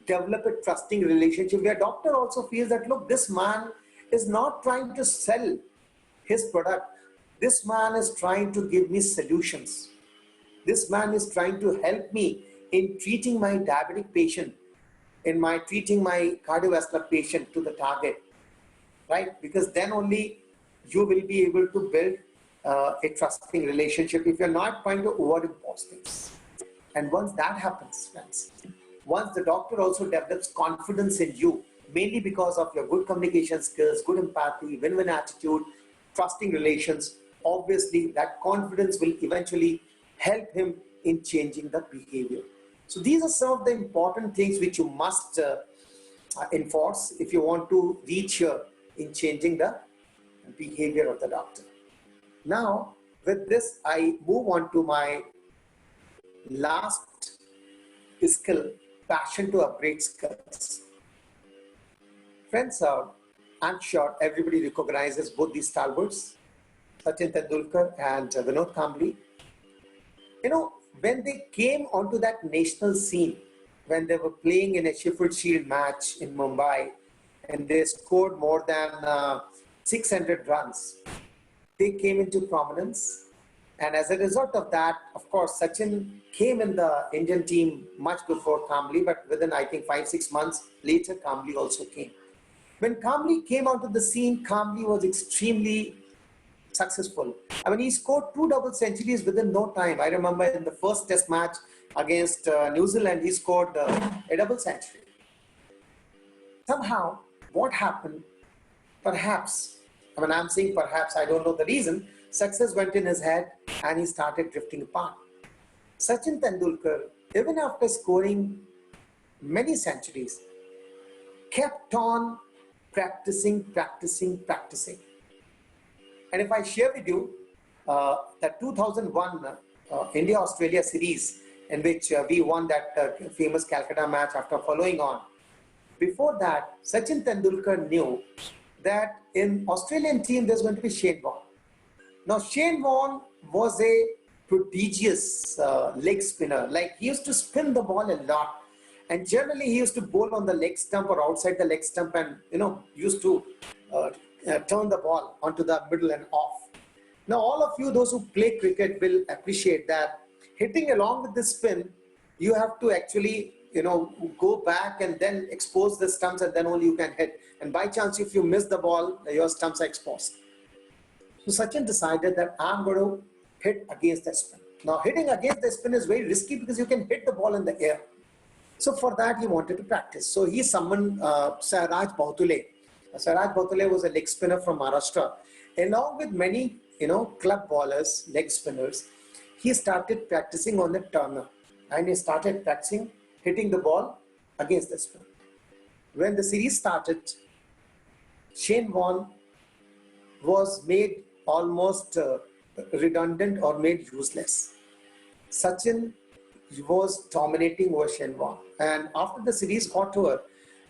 S2: develop a trusting relationship where doctor also feels that, look, this man is not trying to sell his product. This man is trying to give me solutions. This man is trying to help me in treating my diabetic patient, in my treating my cardiovascular patient to the target, right? Because then only you will be able to build a trusting relationship if you're not trying to overimpose things. And once that happens, friends, once the doctor also develops confidence in you, mainly because of your good communication skills, good empathy, win-win attitude, trusting relations, obviously that confidence will eventually help him in changing the behavior. So these are some of the important things which you must enforce if you want to reach here in changing the behavior of the doctor. Now, with this, I move on to my last skill, passion to upgrade skills. Friends, I'm sure everybody recognizes both these stalwarts, Sachin Tendulkar and Vinod Kambli. You know, when they came onto that national scene, when they were playing in a Sheffield Shield match in Mumbai, and they scored more than 600 runs, they came into prominence. And as a result of that, of course, Sachin came in the Indian team much before Kambli, but within, I think, 5-6 months later, Kambli also came. When Kambli came onto the scene, Kambli was extremely successful. I mean, he scored 2 double centuries within no time. I remember in the first test match against New Zealand, he scored a double century. Somehow, what happened? Perhaps, I mean, I'm saying perhaps, I don't know the reason, success went in his head and he started drifting apart. Sachin Tendulkar, even after scoring many centuries, kept on practicing. And if I share with you the 2001 India-Australia series in which we won that famous Calcutta match after following on, before that, Sachin Tendulkar knew that in Australian team there's going to be Shane Warne. Now, Shane Warne was a prodigious leg spinner. Like, he used to spin the ball a lot. And generally, he used to bowl on the leg stump or outside the leg stump and, you know, used to turn the ball onto the middle and off. Now, all of you, those who play cricket, will appreciate that hitting along with the spin, you have to actually, you know, go back and then expose the stumps, and then only you can hit. And by chance, if you miss the ball, your stumps are exposed. So Sachin decided that I'm going to hit against the spin. Now, hitting against the spin is very risky because you can hit the ball in the air. So for that, he wanted to practice. So he summoned Sairaj Bahutule. Sairaj Bahutule was a leg spinner from Maharashtra. Along with many, you know, club bowlers, leg spinners, he started practicing on the turner. And he started practicing hitting the ball against the spin. When the series started, Shane Warne was made almost redundant or made useless. Sachin was dominating over Shane Warne. And after the series got over,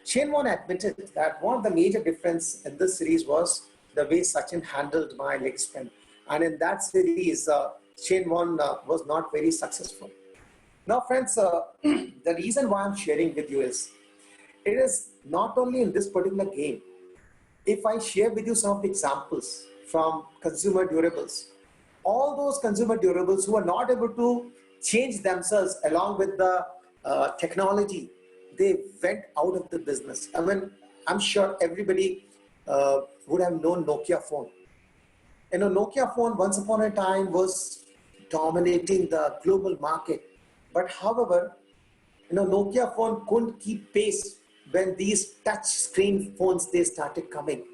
S2: Shane Warne admitted that one of the major difference in this series was the way Sachin handled my leg spin. And in that series, Shane Warne was not very successful. Now, friends, the reason why I'm sharing with you is, it is not only in this particular game, if I share with you some of the examples from consumer durables, all those consumer durables who are not able to change themselves along with the technology, they went out of the business. I mean, I'm sure everybody would have known Nokia phone. You know, Nokia phone once upon a time was dominating the global market. But however, you know, Nokia phone couldn't keep pace when these touch screen phones, they started coming.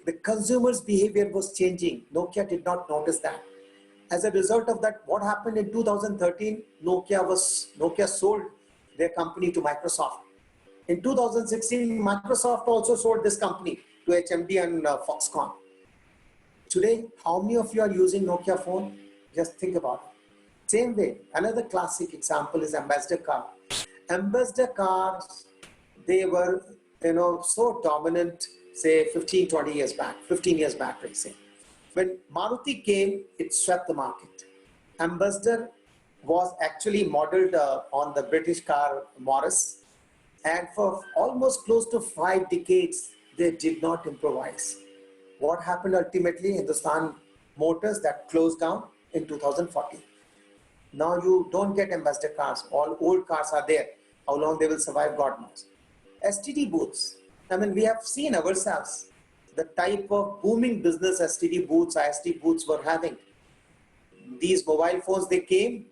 S2: The consumer's behavior was changing. Nokia did not notice that. As a result of that, what happened in 2013, Nokia sold their company to Microsoft. In 2016, Microsoft also sold this company to HMD and Foxconn. Today, how many of you are using Nokia phone? Just think about it. Same way, another classic example is Ambassador car. Ambassador cars, they were, you know, so dominant, say 15 years back, let's say. When Maruti came, it swept the market. Ambassador was actually modeled on the British car Morris, and for almost close to 5 decades, they did not improvise. What happened ultimately? Hindustan Motors, that closed down in 2014. Now you don't get Ambassador cars. All old cars are there. How long they will survive, God knows. STD booths. I mean, we have seen ourselves the type of booming business STD booths, IST booths were having. These mobile phones, they came.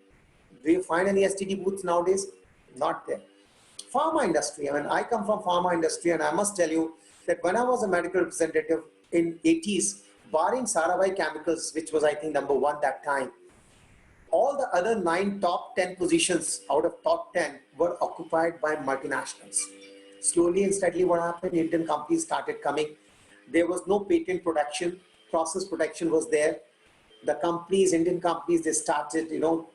S2: Do you find any STD booths nowadays? Not there. Pharma industry. I mean, I come from pharma industry, and I must tell you that when I was a medical representative in 80s, barring Sarabhai Chemicals, which was I think #1 that time, all the other 9 top 10 positions out of top 10 were occupied by multinationals. Slowly and steadily, what happened? Indian companies started coming. There was no patent protection, process protection was there. The companies, Indian companies, they started, you know,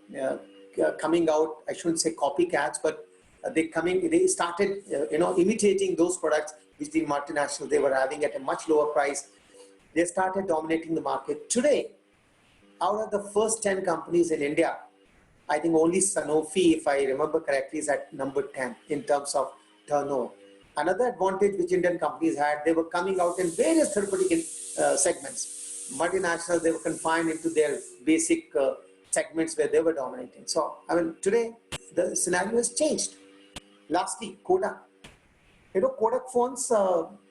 S2: coming out. I shouldn't say copycats, but they started, you know, imitating those products which the multinationals they were having at a much lower price. They started dominating the market. Today, out of the first 10 companies in India, I think only Sanofi, if I remember correctly, is at number 10 in terms of turnover. Another advantage which Indian companies had, they were coming out in various therapeutic segments. Multinationals, they were confined into their basic segments where they were dominating. So, I mean, today, the scenario has changed. Lastly, Kodak. You know, Kodak phones,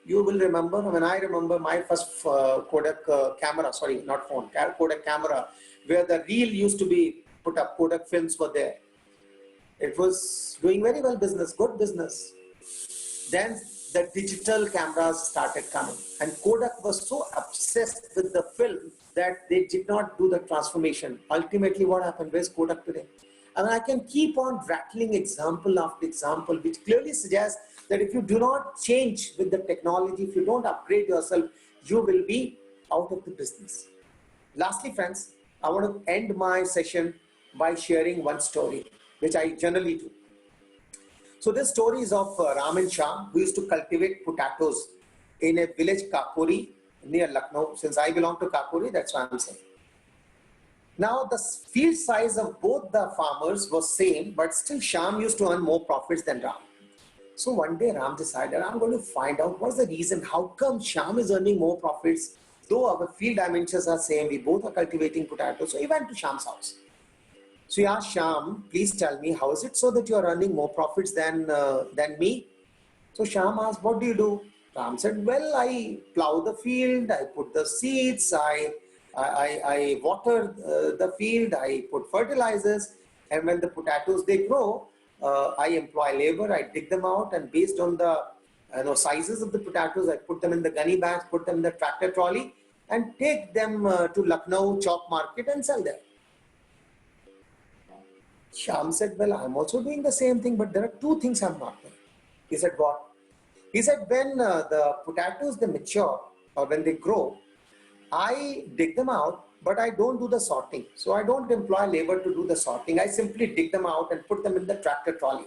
S2: you will remember, when I remember my first Kodak camera, sorry, not phone, Kodak camera, where the reel used to be put up, Kodak films were there. It was doing very well business, good business. Then the digital cameras started coming, and Kodak was so obsessed with the film that they did not do the transformation. Ultimately, what happened? Where's Kodak today? I mean, I can keep on rattling example after example, which clearly suggests that if you do not change with the technology, if you don't upgrade yourself, you will be out of the business. Lastly, friends, I want to end my session by sharing one story, which I generally do. So this story is of Ram and Shyam, who used to cultivate potatoes in a village Kakori near Lucknow. Since I belong to Kakori, that's why I'm saying. Now the field size of both the farmers was same, but still Shyam used to earn more profits than Ram. So one day Ram decided, I'm going to find out what's the reason, how come Shyam is earning more profits, though our field dimensions are same, we both are cultivating potatoes. So he went to Shyam's house. So he asked Shyam, please tell me, how is it so that you are earning more profits than me? So Shyam asked, what do you do? Ram said, well, I plow the field, I put the seeds, I water the field, I put fertilizers, and when the potatoes, they grow, I employ labor, I dig them out, and based on the sizes of the potatoes, I put them in the gunny bags, put them in the tractor trolley, and take them to Lucknow chalk market and sell them. Shyam said, well, I'm also doing the same thing, but there are 2 things I'm not doing. He said, what? He said, when the potatoes, they mature, or when they grow, I dig them out, but I don't do the sorting. So I don't employ labor to do the sorting. I simply dig them out and put them in the tractor trolley.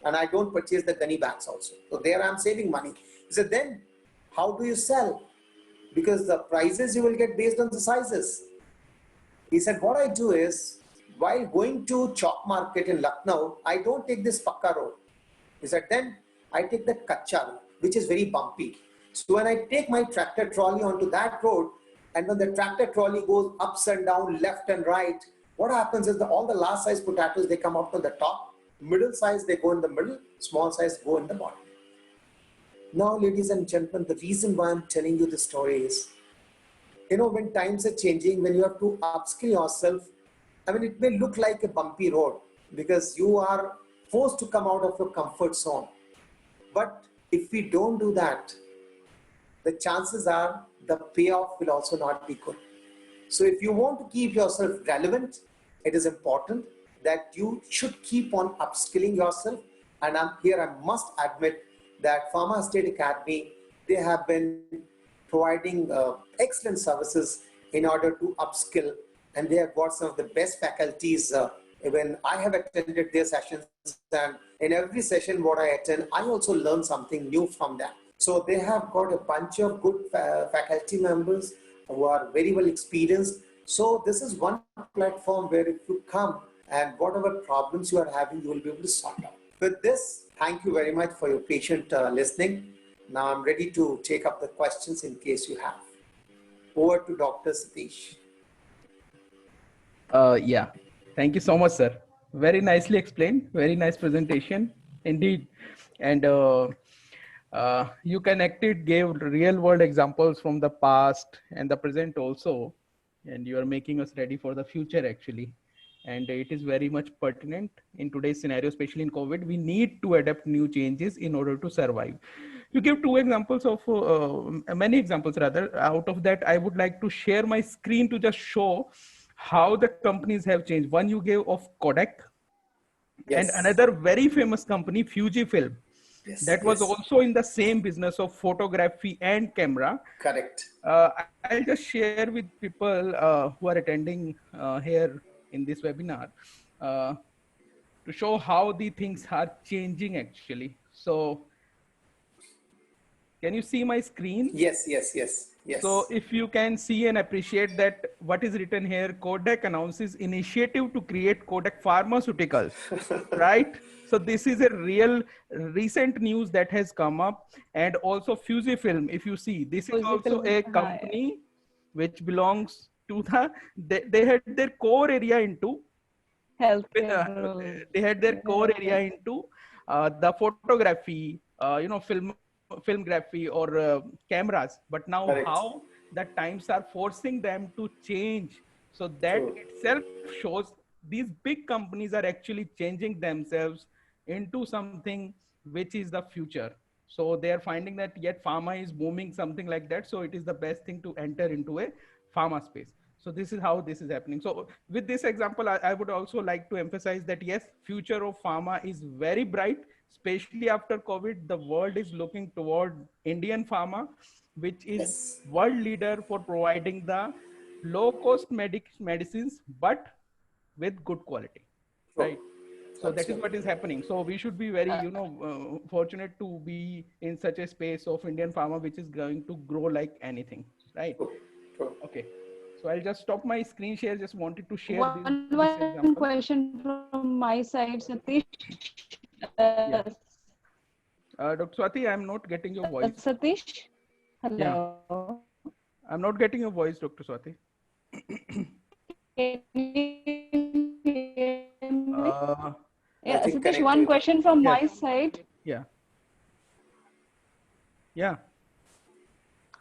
S2: And I don't purchase the gunny bags also. So there I'm saving money. He said, then how do you sell? Because the prices you will get based on the sizes. He said, what I do is, while going to chalk market in Lucknow, I don't take this pakka road. He said, then I take that kacha road, which is very bumpy. So when I take my tractor trolley onto that road, and when the tractor trolley goes ups and down, left and right, what happens is that all the large size potatoes, they come out on the top, middle size, they go in the middle, small size go in the bottom. Now, ladies and gentlemen, the reason why I'm telling you this story is, when times are changing, when you have to upskill yourself, I mean, it may look like a bumpy road because you are forced to come out of your comfort zone. But if we don't do that, the chances are the payoff will also not be good. So if you want to keep yourself relevant, it is important that you should keep on upskilling yourself. And I must admit that Pharma State Academy, they have been providing excellent services in order to upskill, and they have got some of the best faculties. When I have attended their sessions, and in every session what I attend, I also learn something new from them. So they have got a bunch of good faculty members who are very well experienced. So this is one platform where if you come and whatever problems you are having, you will be able to sort out. With this, thank you very much for your patient listening. Now I'm ready to take up the questions in case you have. Over to Dr. Satish.
S3: Yeah, thank you so much, sir. Very nicely explained. Very nice presentation indeed. And you connected, gave real world examples from the past and the present also. And you are making us ready for the future actually. And it is very much pertinent in today's scenario, especially in COVID. We need to adapt new changes in order to survive. You give two examples of many examples rather. Out of that, I would like to share my screen to just show how the companies have changed. One you gave of Kodak,
S2: Yes.
S3: and another very famous company, Fujifilm.
S2: Yes,
S3: that was also in the same business of photography and camera.
S2: Correct.
S3: I'll just share with people who are attending here in this webinar to show how the things are changing actually. So can you see my screen?
S2: Yes, yes, yes, yes.
S3: So if you can see and appreciate that what is written here, Kodak announces initiative to create Kodak Pharmaceuticals, right? So this is a real recent news that has come up. And also Fujifilm, if you see, this is also a company which belongs to they had their core area into
S1: healthcare.
S3: They had their core area into the photography, filmography or cameras. But now
S2: Correct.
S3: how the times are forcing them to change. So that itself shows these big companies are actually changing themselves into something which is the future. So they are finding that yet pharma is booming, something like that. So it is the best thing to enter into a pharma space. So this is how this is happening. So with this example, I would also like to emphasize that yes, future of pharma is very bright, especially after COVID. The world is looking toward Indian pharma, which is world leader for providing the low cost medicines, but with good quality, right? So that is what is happening. So we should be very, fortunate to be in such a space of Indian pharma, which is going to grow like anything, right? Okay. So I'll just stop my screen share. Just wanted to share
S1: one question from my side, Satish.
S3: Dr. Swati, I'm not getting your voice.
S1: Satish, hello.
S3: Yeah. I'm not getting your voice, Dr. Swati.
S1: Yeah, Satish, one question from my side.
S3: Yeah. Yeah.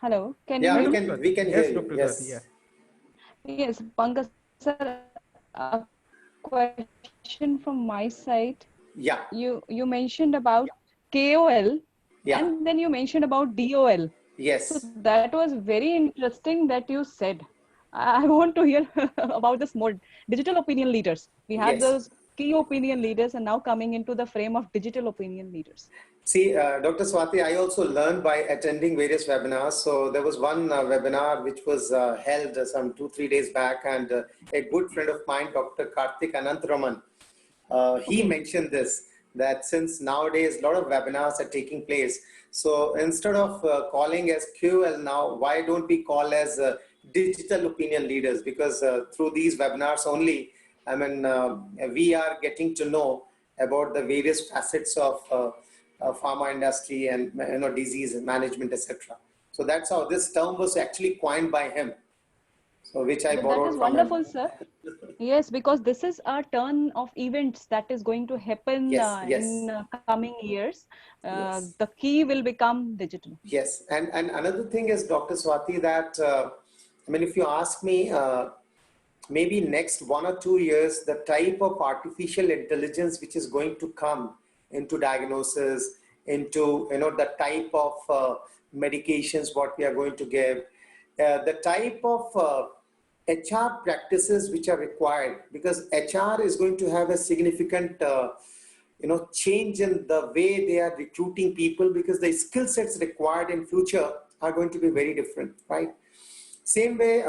S1: Hello, can you hear me?
S2: We can hear you.
S3: Dr.
S2: Yes.
S3: Swati, yeah.
S1: Yes, Pankaj sir, a question from my side.
S2: Yeah.
S1: You mentioned about KOL, and then you mentioned about DOL.
S2: Yes.
S1: So that was very interesting that you said. I want to hear about this more. Digital opinion leaders. We have those key opinion leaders, and now coming into the frame of digital opinion leaders.
S2: See, Dr. Swati, I also learned by attending various webinars. So there was one webinar which was held some 2-3 days back, and a good friend of mine, Dr. Karthik Anantharaman, he mentioned this, that since nowadays a lot of webinars are taking place, so instead of calling as QL now, why don't we call as digital opinion leaders? Because through these webinars only, I mean, we are getting to know about the various facets of pharma industry and disease management, etc. So that's how this term was actually coined by him. So which I
S1: Well, that
S2: borrowed
S1: is
S2: from him.
S1: wonderful, sir. Yes, because this is a turn of events that is going to happen
S2: Yes,
S1: in
S2: yes,
S1: coming years.
S2: yes.
S1: The key will become digital.
S2: Yes, and another thing is, Dr. Swati, that I mean, if you ask me, maybe next 1 or 2 years, the type of artificial intelligence which is going to come into diagnosis, into the type of medications what we are going to give, the type of HR practices which are required, because HR is going to have a significant change in the way they are recruiting people, because the skill sets required in future are going to be very different, right? Same way,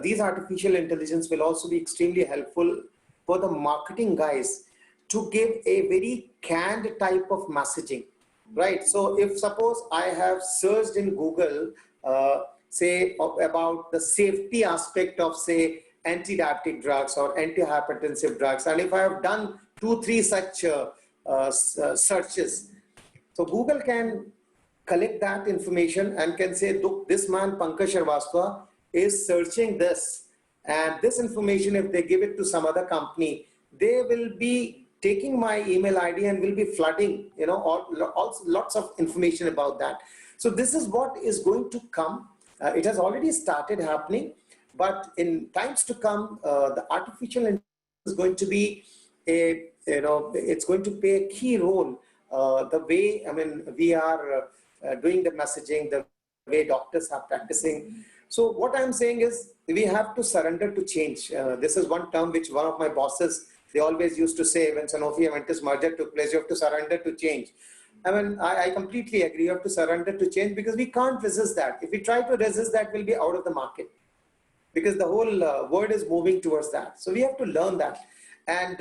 S2: these artificial intelligence will also be extremely helpful for the marketing guys to give a very canned type of messaging, right? So if suppose I have searched in Google, say about the safety aspect of say anti-diabetic drugs or antihypertensive drugs, and if I have done 2-3 such searches, so Google can collect that information and can say, look, this man Pankaj Sharvastava is searching this, and this information, if they give it to some other company, they will be taking my email ID and will be flooding, all lots of information about that. So this is what is going to come. It has already started happening, but in times to come, the artificial intelligence is going to be it's going to play a key role. The way, I mean, we are doing the messaging, the way doctors are practicing. So what I'm saying is we have to surrender to change. This is one term which one of my bosses, they always used to say when Sanofi Aventis merger took place, you have to surrender to change. I mean, I completely agree. You have to surrender to change, because we can't resist that. If we try to resist that, we'll be out of the market, because the whole world is moving towards that. So we have to learn that. And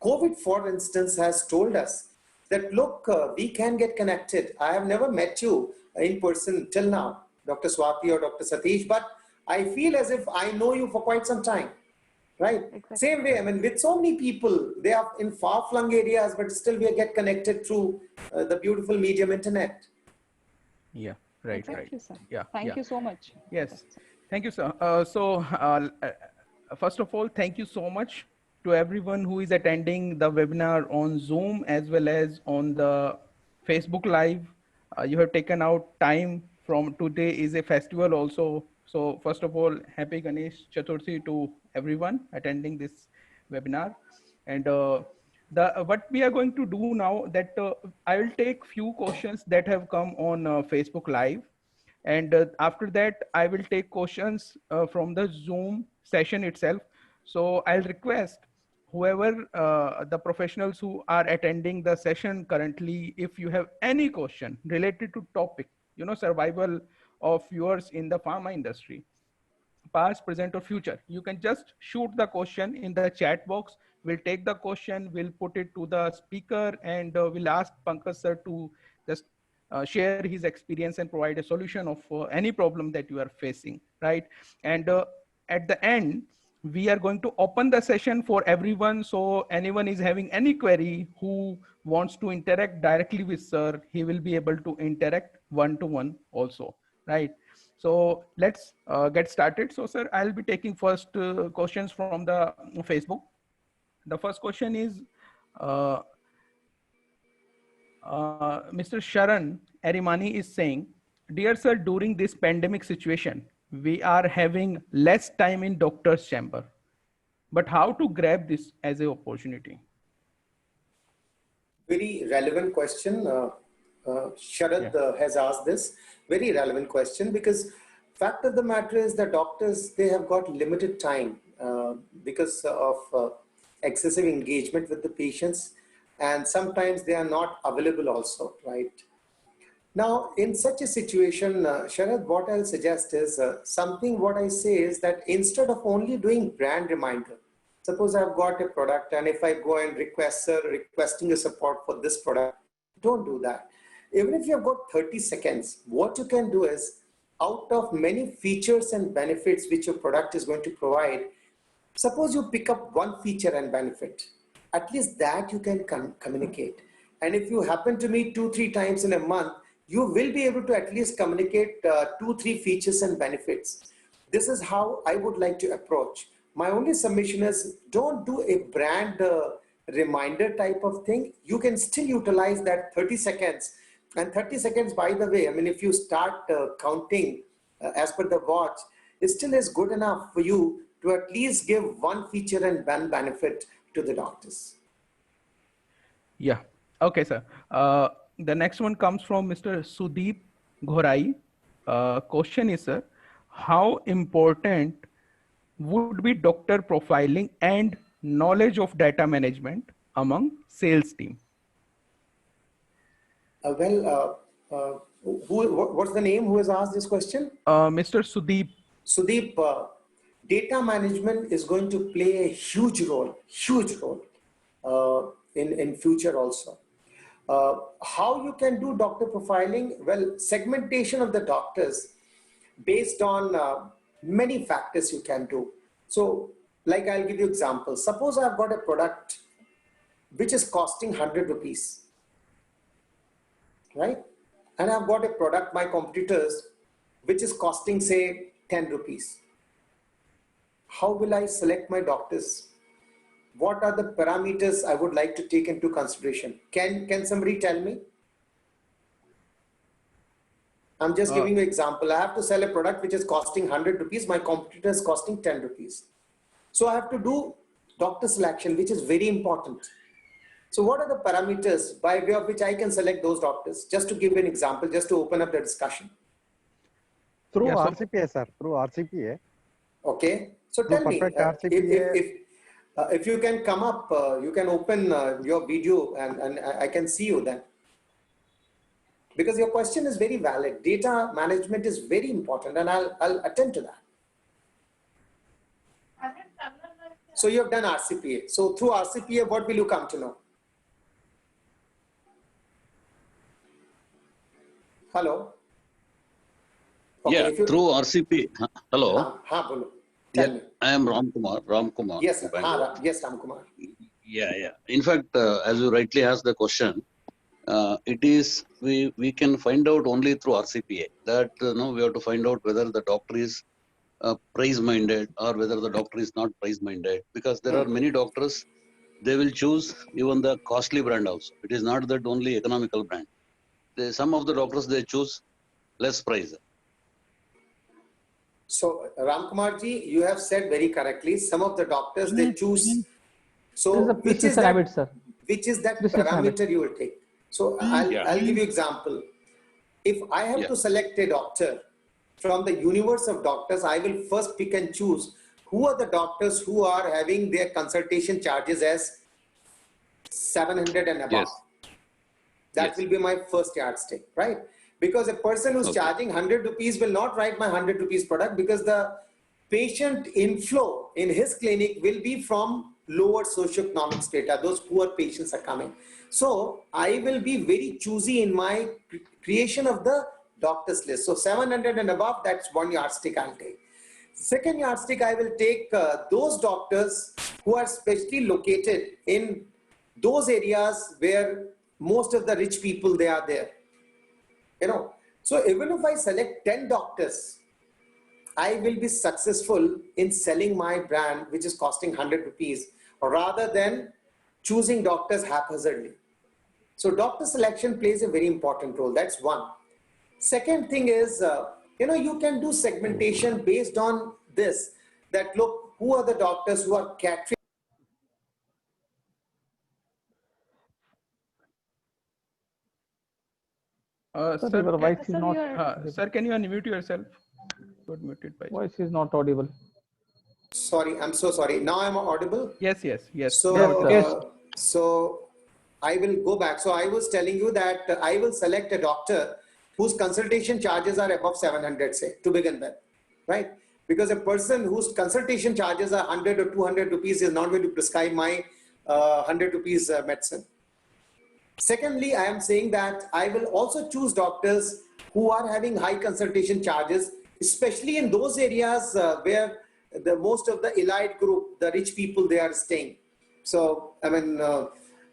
S2: COVID, for instance, has told us that, look, we can get connected. I have never met you in person till now, Dr. Swati or Dr. Satish, but I feel as if I know you for quite some time, right?
S1: Exactly.
S2: Same way, I mean, with so many people, they are in far-flung areas, but still we get connected through the beautiful medium internet.
S3: Yeah, right, right.
S1: Exactly, sir.
S3: Yeah,
S1: Thank
S3: yeah.
S1: you so much.
S3: Yes, thank you, sir. First of all, thank you so much to everyone who is attending the webinar on Zoom as well as on the Facebook Live. You have taken out time from today is a festival also. So first of all, happy Ganesh Chaturthi to everyone attending this webinar. And what we are going to do now that I will take few questions that have come on Facebook Live, and after that I will take questions from the Zoom session itself. So I'll request whoever the professionals who are attending the session currently, if you have any question related to topic, survival of yours in the pharma industry, past, present, or future, you can just shoot the question in the chat box. We'll take the question, we'll put it to the speaker, and we'll ask Pankaj sir to just share his experience and provide a solution of any problem that you are facing, right? And at the end, we are going to open the session for everyone. So anyone is having any query who wants to interact directly with sir, he will be able to interact one-to-one also, right? So let's get started. So sir, I'll be taking first questions from the Facebook. The first question is, uh, Mr. Sharan Arimani is saying, dear sir, during this pandemic situation, we are having less time in doctor's chamber, but how to grab this as an opportunity?
S2: Very relevant question. Sharad has asked this. Very relevant question, because fact of the matter is that doctors, they have got limited time because of excessive engagement with the patients, and sometimes they are not available also, right? Now, in such a situation, Sharad, what I'll suggest is something what I say is that instead of only doing brand reminder, suppose I've got a product and if I go and requesting a support for this product, don't do that. Even if you've got 30 seconds, what you can do is, out of many features and benefits which your product is going to provide, suppose you pick up one feature and benefit, at least that you can communicate. And if you happen to meet 2-3 times in a month, you will be able to at least communicate 2-3 features and benefits. This is how I would like to approach. My only submission is don't do a brand reminder type of thing. You can still utilize that 30 seconds. And 30 seconds, by the way, I mean, if you start counting as per the watch, it still is good enough for you to at least give one feature and one benefit to the doctors.
S3: Yeah. Okay, sir. The next one comes from Mr. Sudeep Ghorai. Question is, sir, how important would be doctor profiling and knowledge of data management among sales team?
S2: What's the name who has asked this question?
S3: Mr. Sudeep.
S2: Sudeep, data management is going to play a huge role in future also. How you can do doctor profiling? Well, segmentation of the doctors based on many factors you can do. So, like I'll give you example. Suppose I've got a product which is costing 100 rupees, right? And I've got a product, my competitors, which is costing say 10 rupees. How will I select my doctors? What are the parameters I would like to take into consideration? Can somebody tell me? I'm just giving you an example. I have to sell a product which is costing 100 rupees. My competitor is costing 10 rupees. So I have to do doctor selection, which is very important. So what are the parameters by way of which I can select those doctors? Just to give you an example, just to open up the discussion.
S4: Through RCPA, sir. Through RCPA.
S2: Okay. So tell me, if you can come up, you can open your video and I can see you then. Because your question is very valid. Data management is very important and I'll attend to that. So you have done RCPA. So through RCPA, what will you come to know? Hello?
S5: Okay, yeah, through RCPA. Hello.
S2: Tell me.
S5: I am Ram Kumar.
S2: Yes, sir. Yes, Ram Kumar.
S5: Yeah. In fact, as you rightly asked the question, it is we can find out only through RCPA that we have to find out whether the doctor is price minded or whether the doctor is not price minded, because there are many doctors, they will choose even the costly brand also. It is not that only economical brand. Some of the doctors, they choose less price.
S2: So Ram Kumar ji, you have said very correctly. Some of the doctors, they choose. So which is that parameter you will take? So I'll give you example. If I have to select a doctor from the universe of doctors, I will first pick and choose who are the doctors who are having their consultation charges as 700 and above.
S5: Yes.
S2: That will be my first yardstick, right? Because a person who's charging 100 rupees will not write my 100 rupees product, because the patient inflow in his clinic will be from lower socioeconomic strata. Those poor patients are coming. So I will be very choosy in my creation of the doctors list. So 700 and above, that's one yardstick I'll take. Second yardstick, I will take those doctors who are specially located in those areas where most of the rich people, they are there. So even if I select 10 doctors, I will be successful in selling my brand, which is costing 100 rupees, rather than choosing doctors haphazardly. So doctor selection plays a very important role. That's one. Second thing is, you can do segmentation based on this, that look, who are the doctors who are catering.
S4: Sir, your voice is not.
S3: Sir, can you unmute yourself?
S4: Voice is not audible.
S2: Sorry, I'm so sorry. Now I'm audible?
S3: Yes.
S2: So I will go back. So I was telling you that I will select a doctor whose consultation charges are above 700, say, to begin with, right? Because a person whose consultation charges are 100 or 200 rupees is not going to prescribe my 100 rupees medicine. Secondly, I am saying that I will also choose doctors who are having high consultation charges, especially in those areas where the most of the elite group, the rich people, they are staying. So, I mean,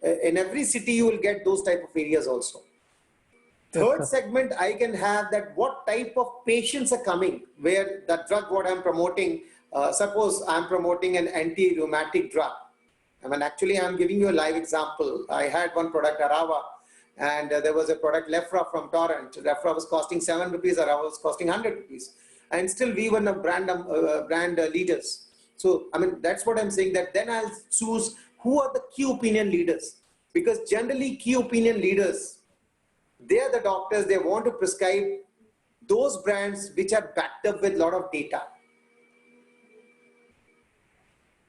S2: in every city you will get those type of areas also. Third segment, I can have that what type of patients are coming, where the drug what I'm promoting, suppose I'm promoting an anti-rheumatic drug. I mean, actually, I'm giving you a live example. I had one product, Arava, and there was a product, Lefra from Torrent. Lefra was costing 7 rupees, Arava was costing 100 rupees. And still we were the brand leaders. So, I mean, that's what I'm saying, that then I'll choose who are the key opinion leaders. Because generally, key opinion leaders, they are the doctors, they want to prescribe those brands which are backed up with a lot of data.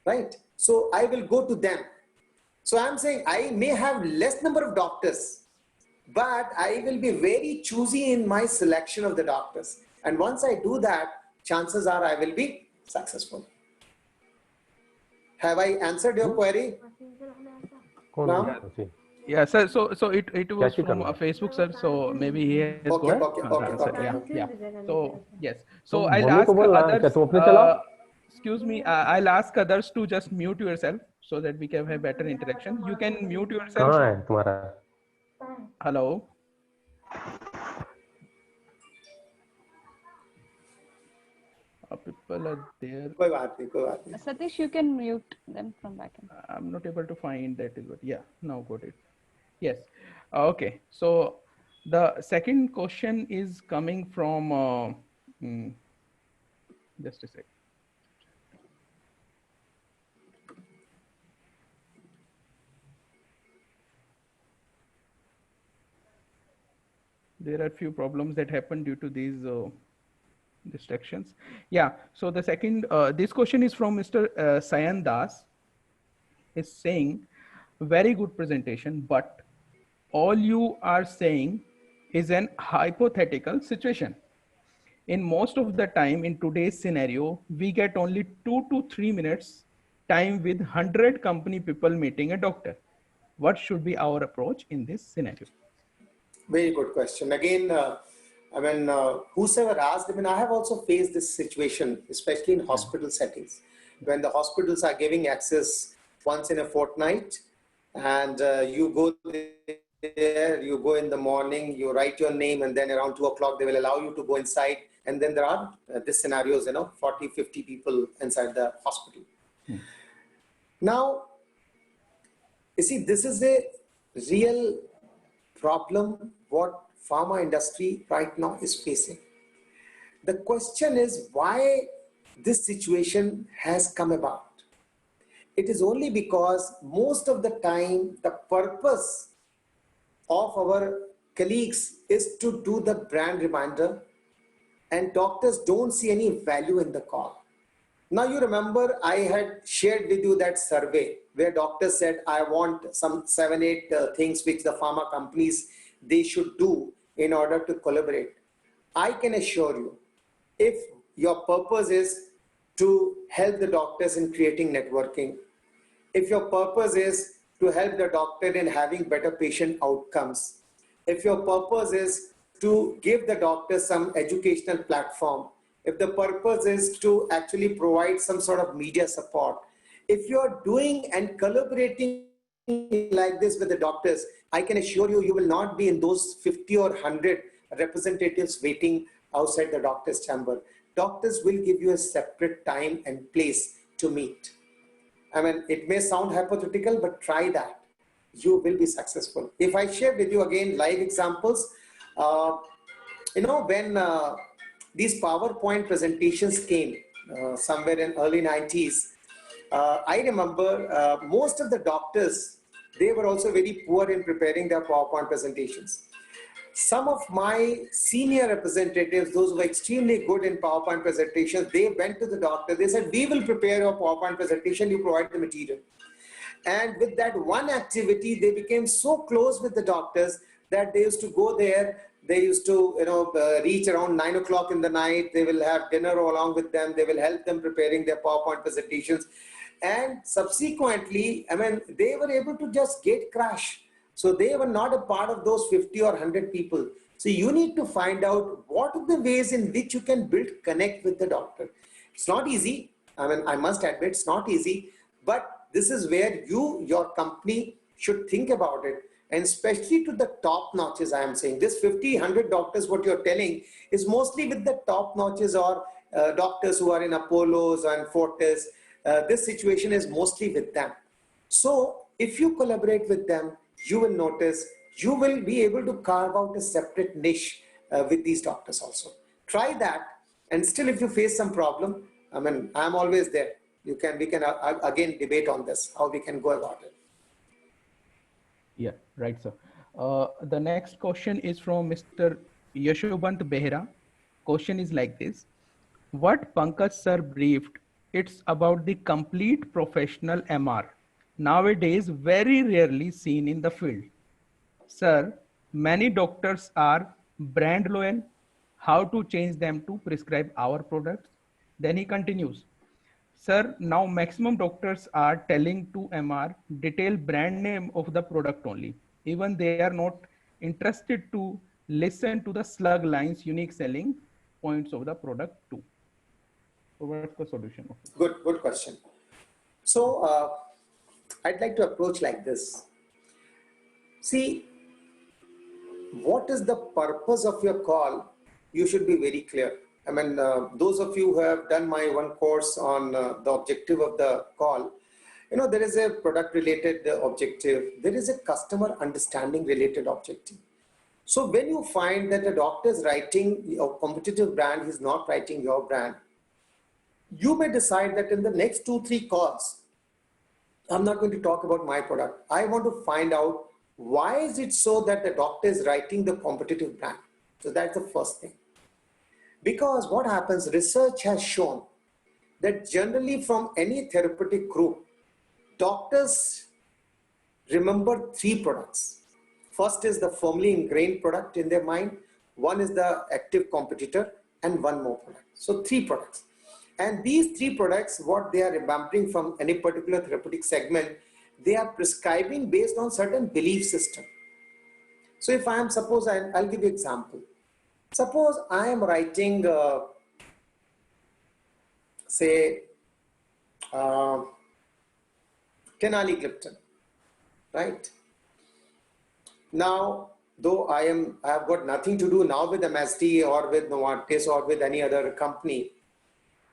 S2: Right? So I will go to them. So I'm saying I may have less number of doctors, but I will be very choosy in my selection of the doctors. And once I do that, chances are I will be successful. Have I answered your query? No?
S3: Yeah, sir. So it was from Facebook, sir. So maybe he has
S2: Okay.
S3: Yeah. So yes. So I'll ask others. Excuse me. I'll ask others to just mute yourself so that we can have better interaction. You can mute yourself. Hello. People are there.
S1: Satish, you can mute them from back end.
S3: I'm not able to find that is what. Yeah, now got it. Yes. Okay. So the second question is coming from. Just a sec. There are few problems that happen due to these distractions. Yeah. So the second, this question is from Mr. Sayan Das. Is saying, very good presentation, but all you are saying is an hypothetical situation. In most of the time in today's scenario, we get only 2 to 3 minutes time with 100 company people meeting a doctor. What should be our approach in this scenario?
S2: Very good question. Again, whosoever asked, I have also faced this situation, especially in hospital settings, when the hospitals are giving access once in a fortnight, and you go there, you go in the morning, you write your name, and then around 2 o'clock, they will allow you to go inside. And then there are these scenarios, 40, 50 people inside the hospital. Now, you see, this is a real problem what pharma industry right now is facing. The question is why this situation has come about. It is only because most of the time the purpose of our colleagues is to do the brand reminder, and doctors don't see any value in the call. Now you remember I had shared with you that survey where doctors said, I want some 7-8 things which the pharma companies, they should do in order to collaborate. I can assure you, if your purpose is to help the doctors in creating networking, if your purpose is to help the doctor in having better patient outcomes, if your purpose is to give the doctor some educational platform, if the purpose is to actually provide some sort of media support, if you're doing and collaborating like this with the doctors, I can assure you, you will not be in those 50 or 100 representatives waiting outside the doctor's chamber. Doctors will give you a separate time and place to meet. It may sound hypothetical, but try that. You will be successful. If I share with you again live examples, when these PowerPoint presentations came somewhere in early 90s, I remember most of the doctors, they were also very poor in preparing their PowerPoint presentations. Some of my senior representatives, those who were extremely good in PowerPoint presentations, they went to the doctor. They said, we will prepare your PowerPoint presentation, you provide the material. And with that one activity, they became so close with the doctors that they used to go there. They used to, reach around 9 o'clock in the night. They will have dinner along with them. They will help them preparing their PowerPoint presentations. And subsequently, they were able to just gate crash. So they were not a part of those 50 or 100 people. So you need to find out what are the ways in which you can build connect with the doctor. It's not easy. I must admit, it's not easy. But this is where you, your company, should think about it, and especially to the top notches. I am saying this 50, 100 doctors, what you're telling is mostly with the top notches or doctors who are in Apollos and Fortis. This situation is mostly with them. So if you collaborate with them, you will notice you will be able to carve out a separate niche with these doctors also. Try that, and still if you face some problem, I mean, I'm always there. We can again debate on this, how we can go about it.
S3: Yeah, right, sir. The next question is from Mr. Yashobant Behra. Question is like this. What Pankaj sir briefed, it's about the complete professional MR. Nowadays, very rarely seen in the field. Sir, many doctors are brand loyal. How to change them to prescribe our products? Then he continues. Sir, now maximum doctors are telling to MR detail brand name of the product only. Even they are not interested to listen to the slug lines, unique selling points of the product too. So what's the solution?
S2: Good question. So I'd like to approach like this. See, what is the purpose of your call? You should be very clear. I mean, those of you who have done my one course on the objective of the call, you know, there is a product related objective. There is a customer understanding related objective. So when you find that a doctor is writing your competitive brand, he's not writing your brand, you may decide that in the next 2-3 calls, I'm not going to talk about my product. I want to find out why is it so that the doctor is writing the competitive brand. So that's the first thing. Because what happens, research has shown that generally from any therapeutic group, doctors remember 3 products. First is the firmly ingrained product in their mind. One is the active competitor, and one more product. So 3 products. And these 3 products, what they are remembering from any particular therapeutic segment, they are prescribing based on certain belief system. So if I am, suppose I'll give you example. Suppose I am writing, say, tenaligliptin, right? Now, though I have got nothing to do now with MSD or with Novartis or with any other company,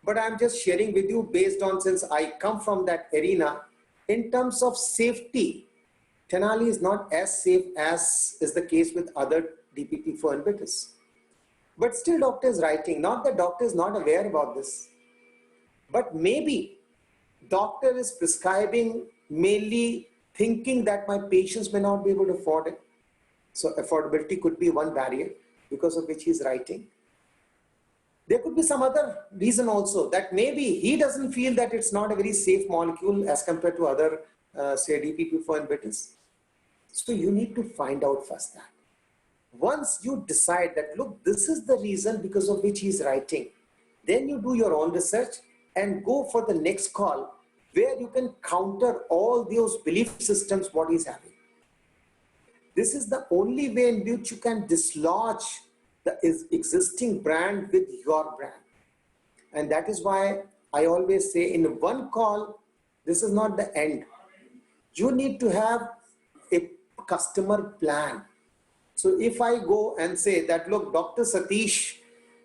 S2: but I'm just sharing with you based on, since I come from that arena, in terms of safety, Tenali is not as safe as is the case with other DPP-4 inhibitors. But still doctor is writing, not that doctor is not aware about this, but maybe doctor is prescribing mainly thinking that my patients may not be able to afford it. So affordability could be one barrier because of which he's writing. There could be some other reason also that maybe he doesn't feel that it's not a very safe molecule as compared to other, say, DPP-4 inhibitors. So you need to find out first that. Once you decide that, look, this is the reason because of which he's writing, then you do your own research and go for the next call where you can counter all those belief systems what he's having. This is the only way in which you can dislodge the existing brand with your brand. And that is why I always say in one call, this is not the end. You need to have a customer plan. So if I go and say that, look, Dr. Satish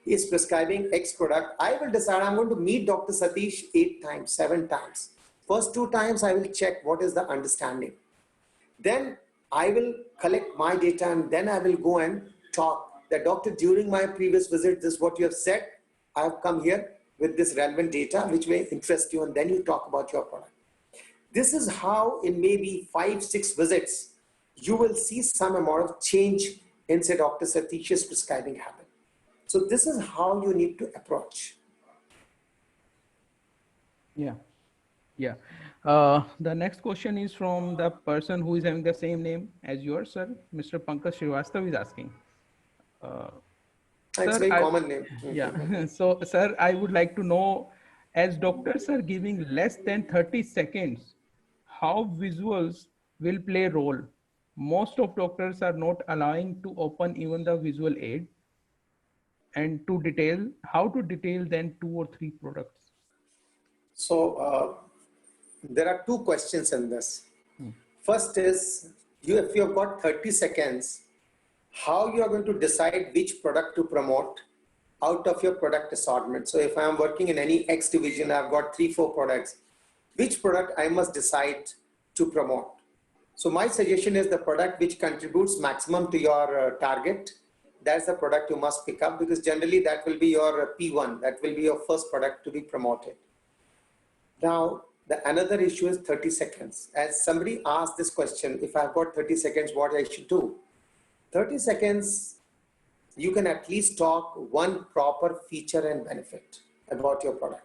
S2: is prescribing X product, I will decide I'm going to meet Dr. Satish 8 times, 7 times. First 2 times I will check what is the understanding. Then I will collect my data and then I will go and talk that, doctor, during my previous visit, this is what you have said. I have come here with this relevant data which may interest you, and then you talk about your product. This is how in maybe 5-6 visits, you will see some amount of change in, say, Dr. Satish's prescribing habit. So this is how you need to approach.
S3: Yeah. Yeah. The next question is from the person who is having the same name as yours, sir. Mr. Pankaj Srivastav is asking.
S2: It's a very common name.
S3: Yeah. So, sir, I would like to know, as doctors are giving less than 30 seconds, how visuals will play a role. Most of doctors are not allowing to open even the visual aid and to detail, how to detail then 2 or 3 products.
S2: So there are 2 questions in this. First is, if you have got 30 seconds, how you are going to decide which product to promote out of your product assortment. So if I am working in any X division, I've got 3-4 products, which product I must decide to promote. So my suggestion is the product which contributes maximum to your target. That's the product you must pick up, because generally that will be your P1, that will be your first product to be promoted. Now, another issue is 30 seconds. As somebody asked this question, if I've got 30 seconds, what I should do? 30 seconds, you can at least talk one proper feature and benefit about your product.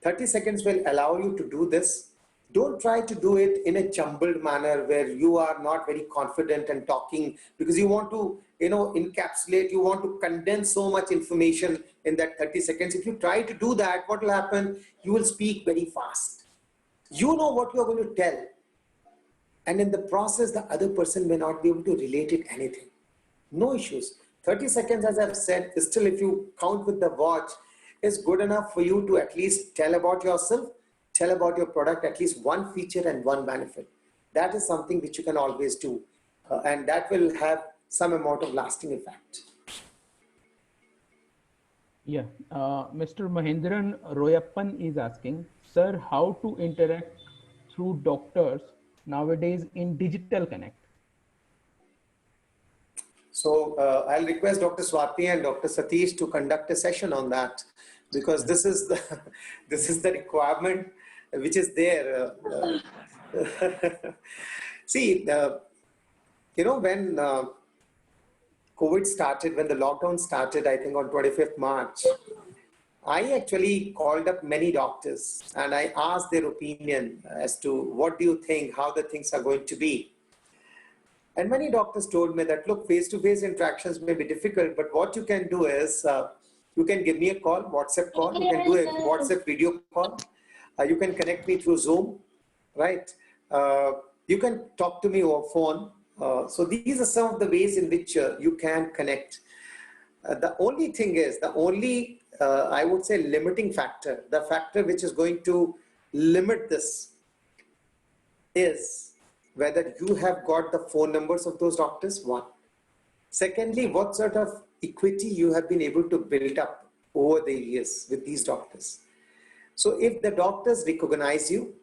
S2: 30 seconds will allow you to do this. Don't try to do it in a jumbled manner where you are not very confident and talking, because you want to, encapsulate, you want to condense so much information in that 30 seconds. If you try to do that, what will happen? You will speak very fast. You know what you're going to tell. And in the process, the other person may not be able to relate it anything. No issues. 30 seconds, as I've said, is still, if you count with the watch, is good enough for you to at least tell about yourself, tell about your product, at least one feature and one benefit. That is something which you can always do. And that will have some amount of lasting effect.
S3: Yeah, Mr. Mahendran Royappan is asking, sir, how to interact through doctors nowadays in Digital Connect?
S2: So I'll request Dr. Swati and Dr. Satish to conduct a session on that, because this is the requirement which is there. See, when COVID started, when the lockdown started, I think on 25th March, I actually called up many doctors and I asked their opinion as to what do you think, how the things are going to be. And many doctors told me that, look, face-to-face interactions may be difficult, but what you can do is, you can give me a call, WhatsApp call, you can do a WhatsApp video call, you can connect me through Zoom, right? You can talk to me over phone. So these are some of the ways in which you can connect. The only thing is, I would say, limiting factor, the factor which is going to limit this is whether you have got the phone numbers of those doctors, one. Secondly, what sort of equity you have been able to build up over the years with these doctors. So if the doctors recognize you,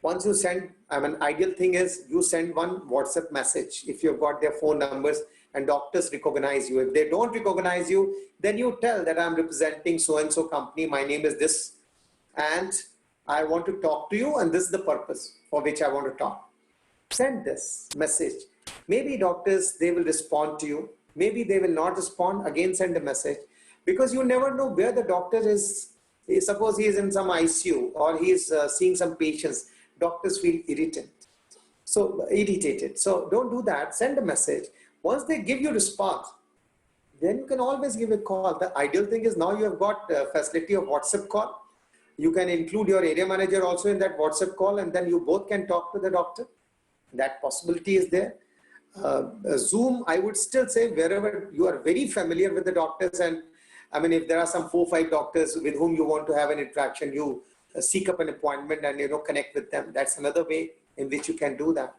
S2: once you send, ideal thing is you send one WhatsApp message if you've got their phone numbers and doctors recognize you. If they don't recognize you, then you tell that I'm representing so-and-so company, my name is this, and I want to talk to you, and this is the purpose for which I want to talk. Send this message. Maybe doctors, they will respond to you. Maybe they will not respond. Again, send a message, because you never know where the doctor is. Suppose he is in some ICU or he is seeing some patients. Doctors feel irritated. So don't do that. Send a message. Once they give you response, then you can always give a call. The ideal thing is now you have got facility of WhatsApp call. You can include your area manager also in that WhatsApp call, and then you both can talk to the doctor. That possibility is there. Zoom, I would still say, wherever you are very familiar with the doctors, and if there are some 4 or 5 doctors with whom you want to have an interaction, you seek up an appointment and connect with them. That's another way in which you can do that.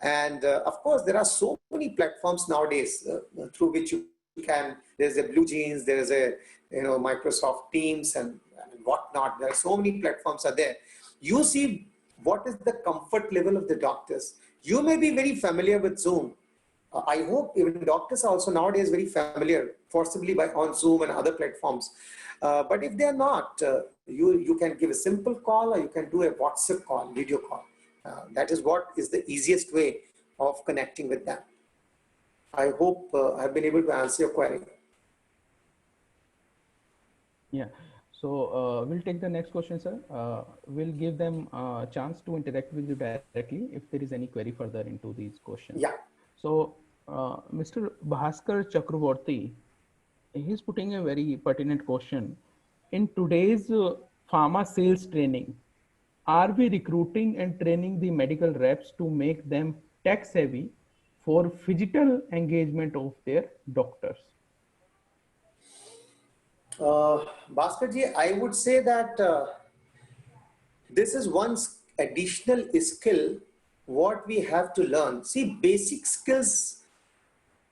S2: And of course, there are so many platforms nowadays through which you can. There's a Blue Jeans, there's a Microsoft Teams and whatnot. There are so many platforms are there. You see what is the comfort level of the doctors. You may be very familiar with Zoom. I hope even doctors are also nowadays very familiar, forcibly on Zoom and other platforms. But if they are not, you can give a simple call, or you can do a WhatsApp call, video call. That is what is the easiest way of connecting with them. I hope I've been able to answer your query.
S3: Yeah. So we'll take the next question, sir. We'll give them a chance to interact with you directly if there is any query further into these questions.
S2: Yeah.
S3: So Mr. Bhaskar Chakraborty, he's putting a very pertinent question. In today's pharma sales training, are we recruiting and training the medical reps to make them tech savvy for phygital engagement of their doctors?
S2: Bhaskarji, I would say that this is one additional skill what we have to learn. See, basic skills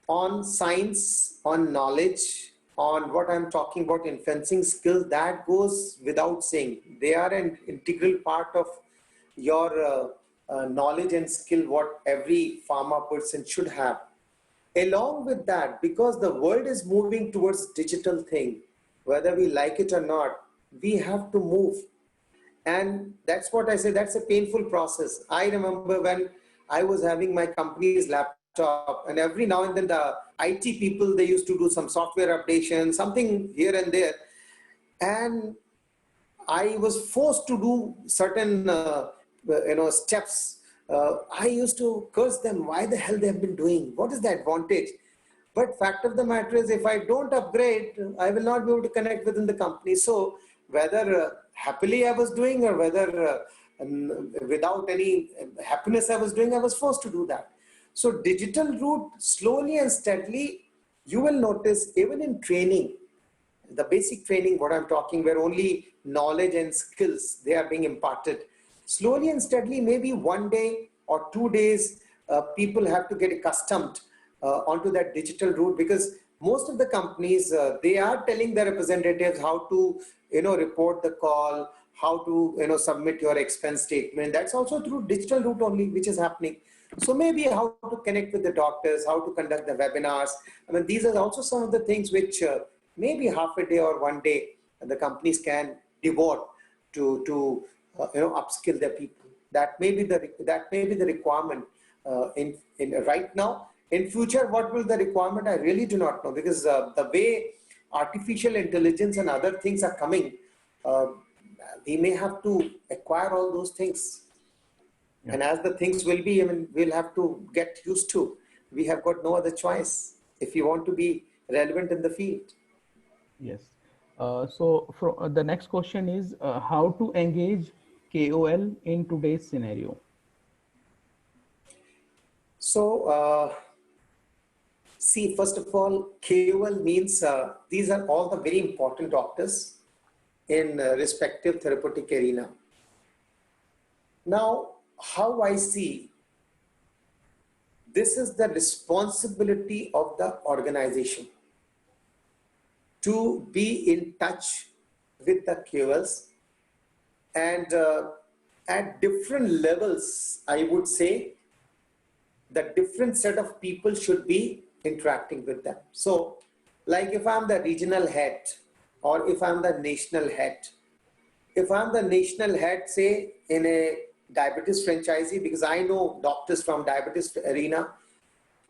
S2: on science, on knowledge, on what I'm talking about in fencing skills, that goes without saying. They are an integral part of your knowledge and skill, what every pharma person should have. Along with that, because the world is moving towards digital thing, whether we like it or not, we have to move. And that's what I say, that's a painful process. I remember when I was having my company's laptop, and every now and then the IT people, they used to do some software updation, something here and there. And I was forced to do certain, steps. I used to curse them. Why the hell they have been doing? What is the advantage? But fact of the matter is, if I don't upgrade, I will not be able to connect within the company. So whether happily I was doing, or whether without any happiness I was doing, I was forced to do that. So digital route, slowly and steadily, you will notice even in training, the basic training, what I'm talking, where only knowledge and skills, they are being imparted. Slowly and steadily, maybe 1 day or 2 days, people have to get accustomed onto that digital route, because most of the companies, they are telling their representatives how to, report the call, how to, submit your expense statement. That's also through digital route only, which is happening. So maybe how to connect with the doctors, how to conduct the webinars. I mean, these are also some of the things which maybe half a day or 1 day the companies can devote to upskill their people. That may be the requirement in right now. In future, what will the requirement? I really do not know, because the way artificial intelligence and other things are coming, we may have to acquire all those things. Yeah. And as the things will be, I mean, we'll have to get used to. We have got no other choice if you want to be relevant in the field.
S3: Yes. The next question is how to engage KOL in today's scenario.
S2: So, see, first of all, KOL means these are all the very important doctors in respective therapeutic arena. Now, how I see, this is the responsibility of the organization to be in touch with the KOLs, and at different levels, I would say, the different set of people should be interacting with them. So, like if I'm the regional head, or if I'm the national head, if I'm the national head, say in a diabetes franchisee, because I know doctors from diabetes arena,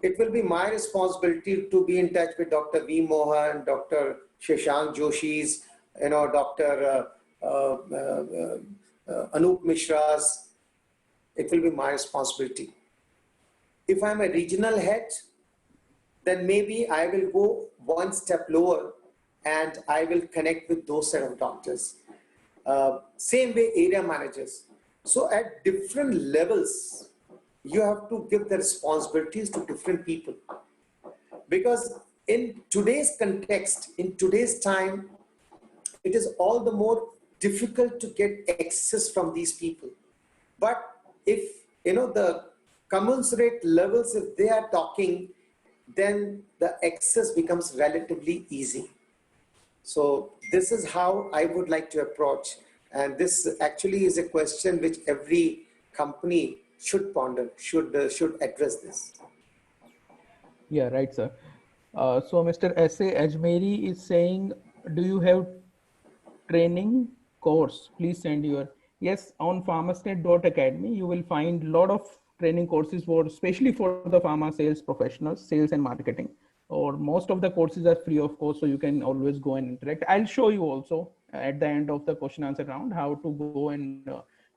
S2: it will be my responsibility to be in touch with Dr. V. Mohan, Dr. Shashank Joshi's, Dr. Anup Mishra's. It will be my responsibility. If I'm a regional head, then maybe I will go one step lower and I will connect with those set of doctors. Same way area managers. So at different levels, you have to give the responsibilities to different people. Because in today's context, in today's time, it is all the more difficult to get access from these people. But if, the commensurate levels, if they are talking, then the access becomes relatively easy. So this is how I would like to approach. And this actually is a question which every company should ponder, should address this.
S3: Yeah, right, sir. So Mr. S.A. Ajmeri is saying, do you have training course? Please send your, yes, on pharmastate.academy, you will find a lot of training courses for, especially for the pharma sales professionals, sales and marketing, or most of the courses are free of course. So you can always go and interact. I'll show you also at the end of the question answer round, how to go and,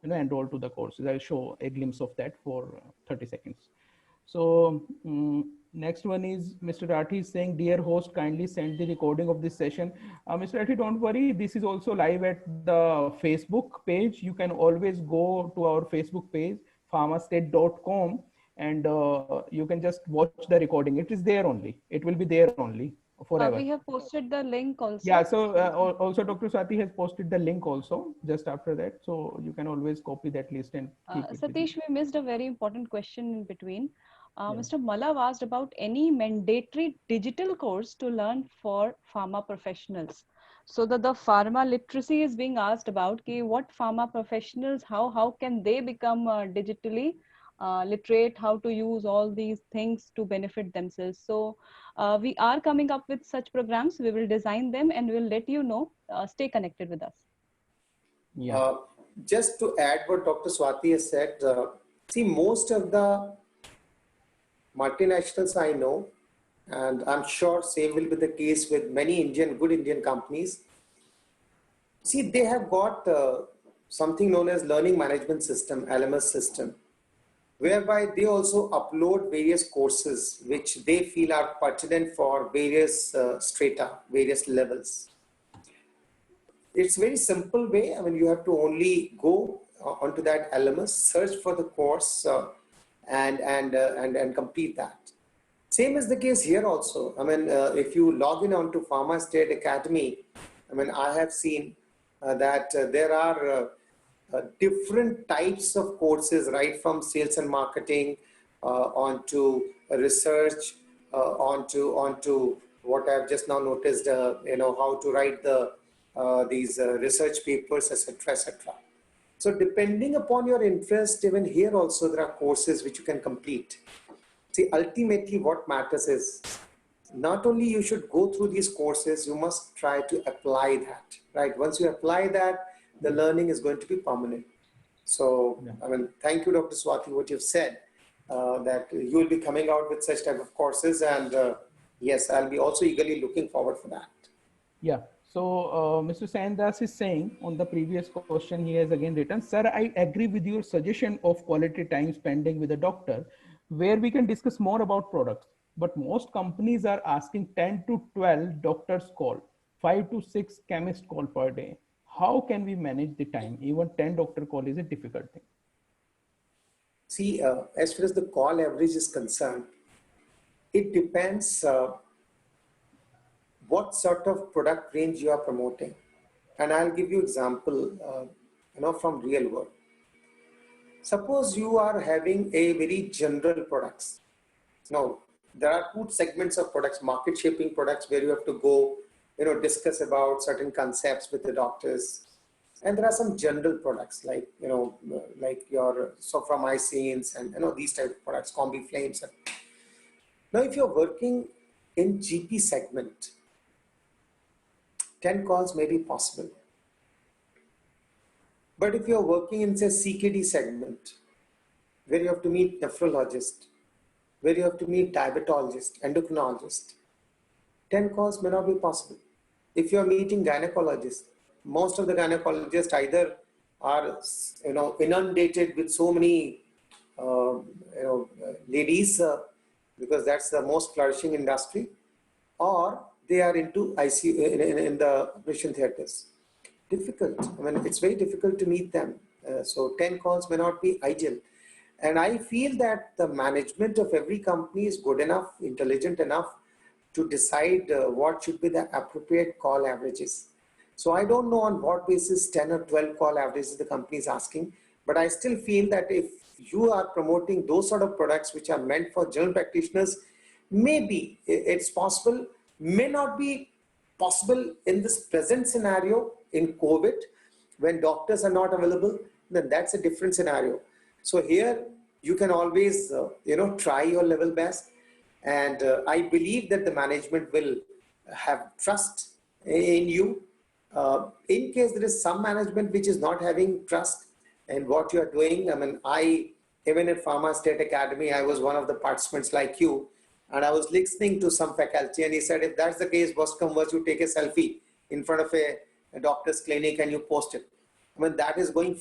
S3: enroll to the courses. I'll show a glimpse of that for 30 seconds. So next one is Mr. Rathi is saying, dear host, kindly send the recording of this session. Mr. Rathi, don't worry. This is also live at the Facebook page. You can always go to our Facebook page, pharmastate.com, and you can just watch the recording. It is there only. It will be there only forever.
S1: We have posted the link also.
S3: Yeah, so also Dr. Swati has posted the link also just after that. So you can always copy that list and keep it with you.
S1: Satish, we missed a very important question in between.
S3: Yeah.
S1: Mr. Malav asked about any mandatory digital course to learn for pharma professionals. So the pharma literacy is being asked about. Ki what pharma professionals, how can they become digitally literate, how to use all these things to benefit themselves. So we are coming up with such programs. We will design them and we'll let you know. Stay connected with us.
S3: Yeah.
S2: Just to add what Dr. Swati has said, see, most of the multinationals I know, and I'm sure same will be the case with many good Indian companies. See, they have got something known as learning management system, LMS system, whereby they also upload various courses which they feel are pertinent for various strata, various levels. It's very simple way. I mean, you have to only go onto that LMS, search for the course, and complete that. Same is the case here also. I mean, if you log in onto Pharma State Academy, I mean, I have seen that there are different types of courses, right from sales and marketing onto research, onto what I've just now noticed, how to write these research papers, etc., etc. So depending upon your interest, even here also there are courses which you can complete. See, ultimately what matters is not only you should go through these courses, you must try to apply that, right? Once you apply that, the learning is going to be permanent. So, yeah. I mean, thank you, Dr. Swati, what you've said, that you will be coming out with such type of courses. And yes, I'll be also eagerly looking forward for that.
S3: Yeah. So Mr. Sandas is saying on the previous question, he has again written, sir, I agree with your suggestion of quality time spending with a doctor, where we can discuss more about products. But most companies are asking 10 to 12 doctors call, 5 to 6 chemist call per day. How can we manage the time? Even 10 doctor call is a difficult thing.
S2: See, as far as the call average is concerned, it depends what sort of product range you are promoting. And I'll give you example, from real world. Suppose you are having a very general products. Now, there are two segments of products, market shaping products, where you have to go, discuss about certain concepts with the doctors. And there are some general products like, like your soframycins and, these type of products, Combiflames. Now, if you're working in GP segment, 10 calls may be possible. But if you're working in, say, CKD segment, where you have to meet nephrologist, where you have to meet diabetologist, endocrinologist, 10 calls may not be possible. If you're meeting gynecologist, most of the gynecologists either are, inundated with so many, ladies, because that's the most flourishing industry, or they are into ICU in the operation theaters. Difficult. I mean, it's very difficult to meet them. So 10 calls may not be ideal. And I feel that the management of every company is good enough, intelligent enough to decide what should be the appropriate call averages. So I don't know on what basis 10 or 12 call averages the company is asking, but I still feel that if you are promoting those sort of products which are meant for general practitioners, maybe it's possible, may not be possible in this present scenario in COVID, when doctors are not available, then that's a different scenario. So here you can always, try your level best. And I believe that the management will have trust in you. In case there is some management which is not having trust in what you are doing. I mean, even at Pharma State Academy, I was one of the participants like you, and I was listening to some faculty, and he said, if that's the case, worst come worst, you take a selfie in front of a doctor's clinic and you post it. I mean, that is going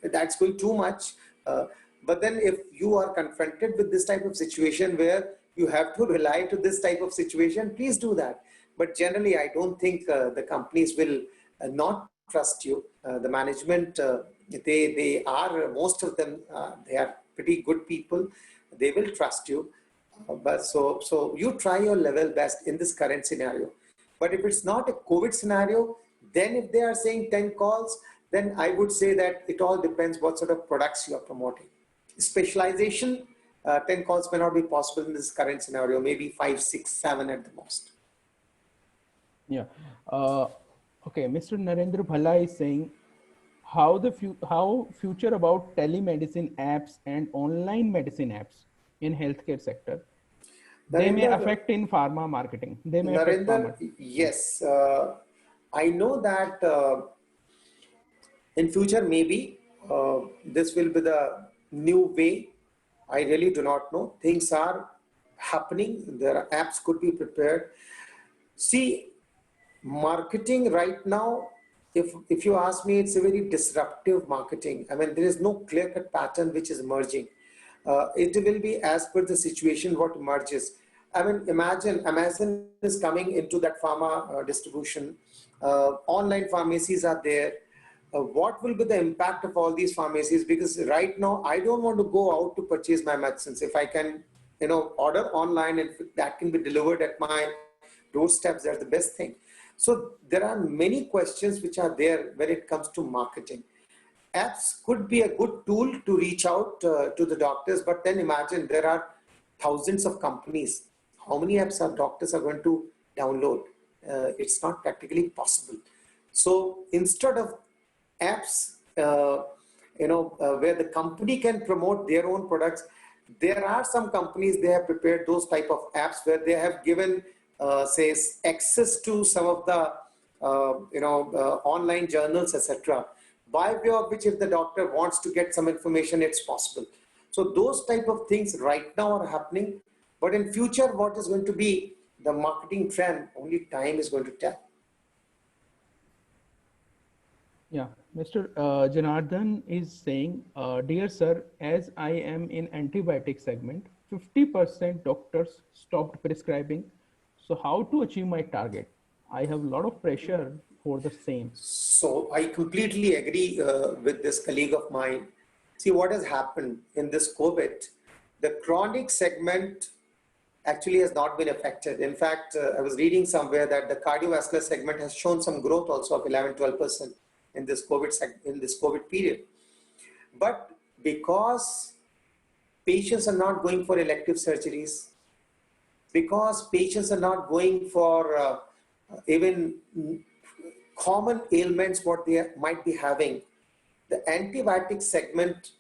S2: that's going too much. But then if you are confronted with this type of situation where you have to rely to this type of situation, please do that. But generally, I don't think the companies will not trust you. The management, they are, most of them, they are pretty good people. They will trust you. So you try your level best in this current scenario. But if it's not a COVID scenario, then if they are saying 10 calls, then I would say that it all depends what sort of products you are promoting. Specialization, 10 calls may not be possible in this current scenario, maybe 5, 6, 7 at the most.
S3: Yeah. Okay. Mr. Narendra Bhala is saying how future about telemedicine apps and online medicine apps in healthcare sector. They may
S2: Narendra,
S3: affect in pharma marketing. They may affect pharma.
S2: Narendra, yes, I know that in future maybe this will be the new way. I really do not know. Things are happening. Their apps could be prepared. See, marketing right now, if you ask me, it's a very disruptive marketing. I mean, there is no clear-cut pattern which is emerging. It will be as per the situation what emerges. I mean, imagine Amazon is coming into that pharma distribution. Online pharmacies are there. What will be the impact of all these pharmacies? Because right now, I don't want to go out to purchase my medicines. If I can, order online and that can be delivered at my doorsteps, that's the best thing. So there are many questions which are there when it comes to marketing. Apps could be a good tool to reach out to the doctors, but then imagine there are thousands of companies. How many apps our doctors are going to download? It's not practically possible. So instead of apps, where the company can promote their own products, there are some companies, they have prepared those type of apps where they have given says access to some of the online journals, etc., by way of which if the doctor wants to get some information, it's possible. So those type of things right now are happening, but in future what is going to be the marketing trend, only time is going to tell.
S3: Yeah, Mr. Janardhan is saying, dear sir, as I am in antibiotic segment, 50% doctors stopped prescribing. So how to achieve my target? I have a lot of pressure for the same.
S2: So I completely agree with this colleague of mine. See what has happened in this COVID, the chronic segment actually has not been affected. In fact, I was reading somewhere that the cardiovascular segment has shown some growth also of 11-12% in this COVID period. But because patients are not going for elective surgeries, because patients are not going for even common ailments what they might be having, the antibiotic segment,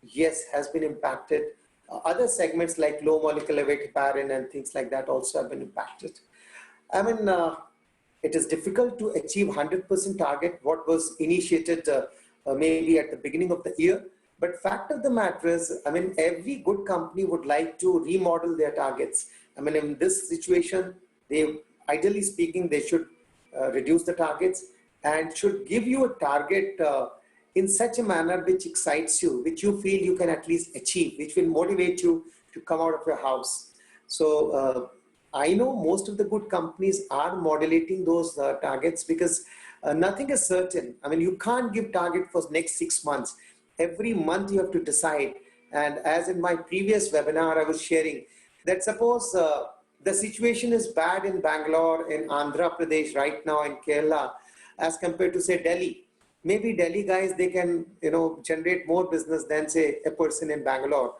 S2: yes, has been impacted. Other segments like low molecular weight heparin and things like that also have been impacted. I mean, it is difficult to achieve 100% target what was initiated maybe at the beginning of the year. But fact of the matter is, I mean, every good company would like to remodel their targets. I mean, in this situation, ideally speaking, they should reduce the targets and should give you a target in such a manner which excites you, which you feel you can at least achieve, which will motivate you to come out of your house. So I know most of the good companies are modulating those targets because nothing is certain. I mean, you can't give target for next 6 months. Every month you have to decide. And as in my previous webinar, I was sharing that suppose the situation is bad in Bangalore, in Andhra Pradesh right now, in Kerala, as compared to say Delhi. Maybe Delhi guys, they can generate more business than say a person in Bangalore.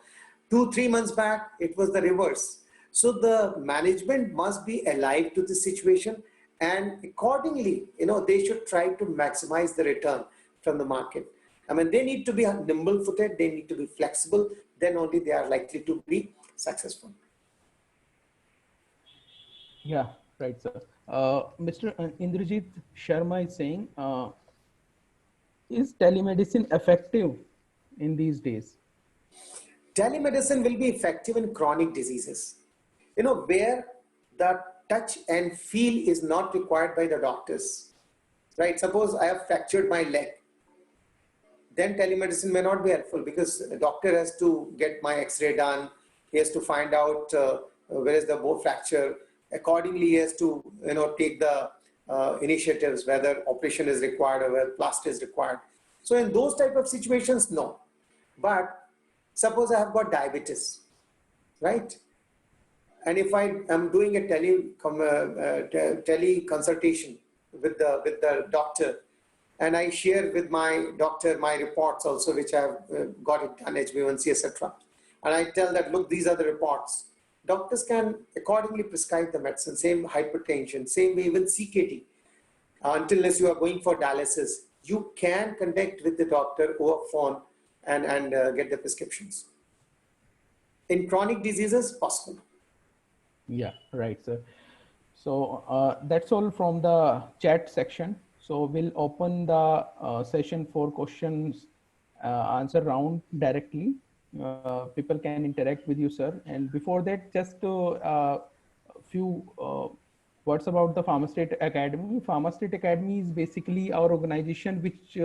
S2: 2-3 months back, it was the reverse. So the management must be alive to the situation, and accordingly, they should try to maximize the return from the market. I mean, they need to be nimble-footed, they need to be flexible, then only they are likely to be successful.
S3: Yeah, right, sir. Mr. Indrajit Sharma is saying, is telemedicine effective in these days?
S2: Telemedicine will be effective in chronic diseases, where the touch and feel is not required by the doctors, right? Suppose I have fractured my leg, then telemedicine may not be helpful because the doctor has to get my x-ray done. He has to find out where is the bone fracture. Accordingly, he has to take the initiatives, whether operation is required or whether plaster is required. So in those type of situations, no. But suppose I have got diabetes, right? And if I am doing a tele consultation with the doctor, and I share with my doctor my reports also, which I have got it done, HbA1c, etc. And I tell that, look, these are the reports. Doctors can accordingly prescribe the medicine, same hypertension, same way even CKD. Unless you are going for dialysis, you can connect with the doctor over phone and get the prescriptions. In chronic diseases, possible.
S3: Yeah, right, sir. So that's all from the chat section. So we'll open the session for questions answer round directly. People can interact with you, sir. And before that, just a few words about the Pharmastate Academy. Pharmastate Academy is basically our organization which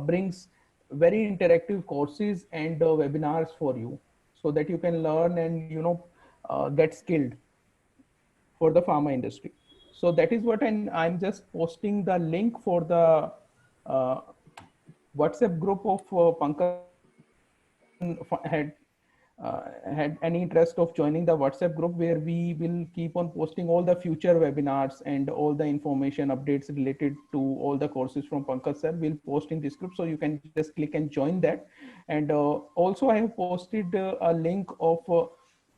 S3: brings very interactive courses and webinars for you, so that you can learn and get skilled for the pharma industry. So that is what I'm just posting the link for the uh, WhatsApp group of Pankaj had had any interest of joining the WhatsApp group, where we will keep on posting all the future webinars and all the information updates related to all the courses from Pankaj sir. We'll post in this group, so you can just click and join that. And also I have posted a link of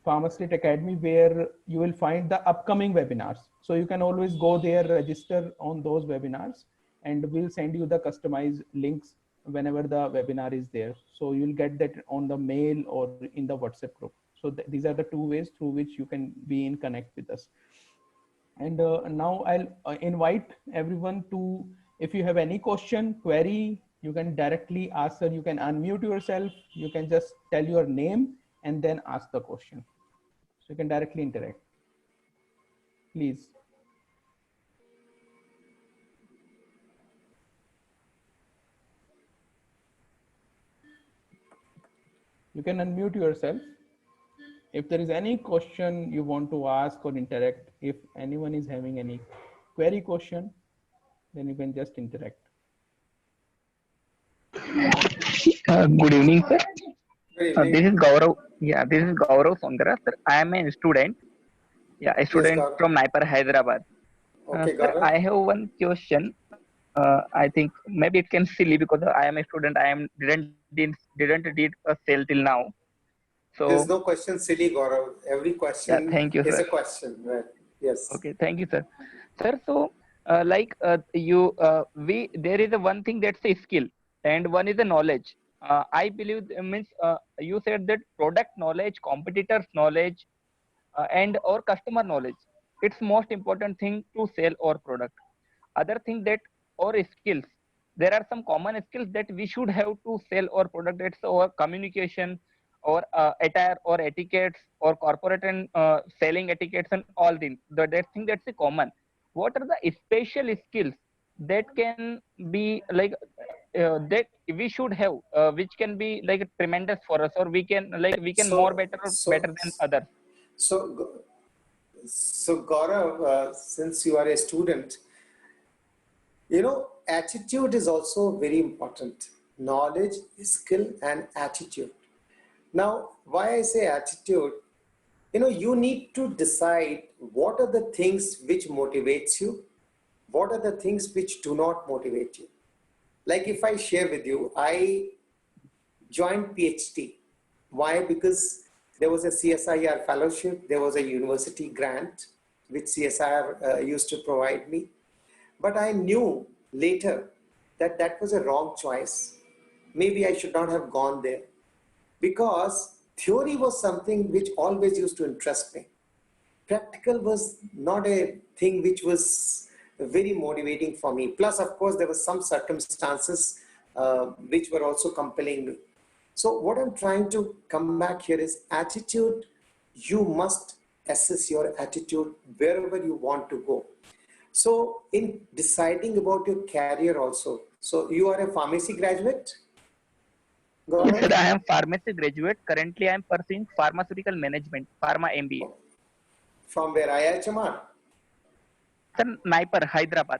S3: Pharmastate Academy, where you will find the upcoming webinars. So you can always go there, register on those webinars, and we'll send you the customized links whenever the webinar is there. So you'll get that on the mail or in the WhatsApp group. So these are the two ways through which you can be in connect with us. And now I'll invite everyone to, if you have any question, query, you can directly ask her. You can unmute yourself. You can just tell your name and then ask the question. So you can directly interact. Please. You can unmute yourself. If there is any question you want to ask or interact, if anyone is having any query question, then you can just interact.
S6: Good evening, sir.
S2: Good evening.
S6: This is Gaurav. Yeah, this is Gaurav Sondra, sir. I am a student. Yeah, a student
S2: Gaurav.
S6: from Naipar, Hyderabad.
S2: Okay,
S6: Sir,
S2: Gaurav.
S6: I have one question. I think maybe it can silly because I am a student. Didn't did a sale till now. So
S2: There's no question silly, Gaurav. Every question
S6: yeah, thank you,
S2: is
S6: sir.
S2: a question, right? Yes.
S6: Okay, thank you, sir. Sir, so there is a one thing that's a skill, and one is a knowledge. I believe means you said that product knowledge, competitors knowledge, and or customer knowledge. It's most important thing to sell our product. Other thing that or skills. There are some common skills that we should have to sell our product. That's our communication, or attire, or etiquettes, or corporate and selling etiquettes, and all things. That thing that's a common. What are the special skills that can be like that we should have, which can be like tremendous for us, or we can more better than others?
S2: So Gaurav, since you are a student, attitude is also very important. Knowledge, skill, and attitude. Now, why I say attitude, you need to decide what are the things which motivates you, what are the things which do not motivate you. Like if I share with you, I joined PhD. Why? Because there was a CSIR fellowship, there was a university grant which CSIR used to provide me. But I knew later that that was a wrong choice. Maybe I should not have gone there, because theory was something which always used to interest me. Practical was not a thing which was very motivating for me. Plus, of course, there were some circumstances which were also compelling me. So what I'm trying to come back here is attitude. You must assess your attitude wherever you want to go. So in deciding about your career also, so you are a pharmacy graduate?
S6: Yes, sir, I am pharmacy graduate. Currently, I am pursuing pharmaceutical management, pharma MBA.
S2: From where? IHMR?
S6: Sir, Naipar, Hyderabad.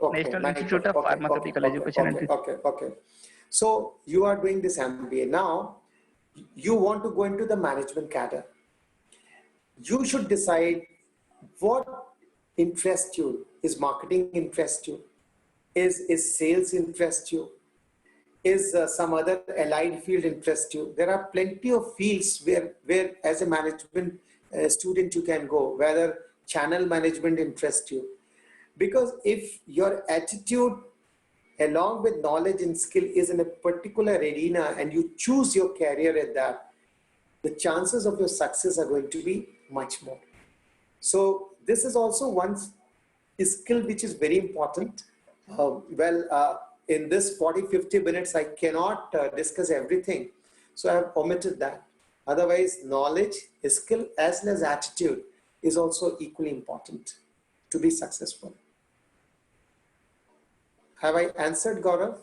S2: Okay,
S6: National Institute of Pharmaceutical Education.
S2: Okay. So you are doing this MBA. Now, you want to go into the management cadre. You should decide what interests you. Is marketing interest you? Is sales interest you? Is some other allied field interest you? There are plenty of fields where as a management student you can go, whether channel management interests you. Because if your attitude along with knowledge and skill is in a particular arena and you choose your career at that, the chances of your success are going to be much more. So this is also one skill which is very important. In this 40-50 minutes, I cannot discuss everything. So I have omitted that. Otherwise, knowledge, skill, as well as attitude is also equally important to be successful. Have I answered, Gaurav?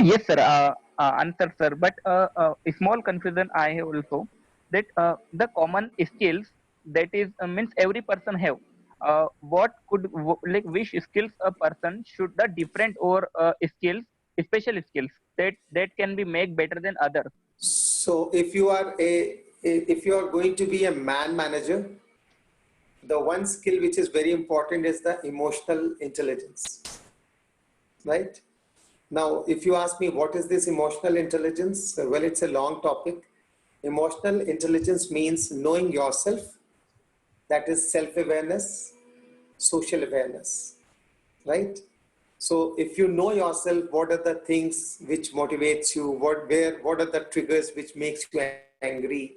S6: Yes, sir. Answer, sir. But a small confusion I have also that the common skills that is means every person have. What could like which skills a person should the different or skills, special skills that can be make better than others.
S2: So if you are if you are going to be a man manager, the one skill which is very important is the emotional intelligence, right? Now, if you ask me what is this emotional intelligence, well, it's a long topic. Emotional intelligence means knowing yourself, that is self-awareness, social awareness, right? So if you know yourself, what are the things which motivates you, what are the triggers which makes you angry?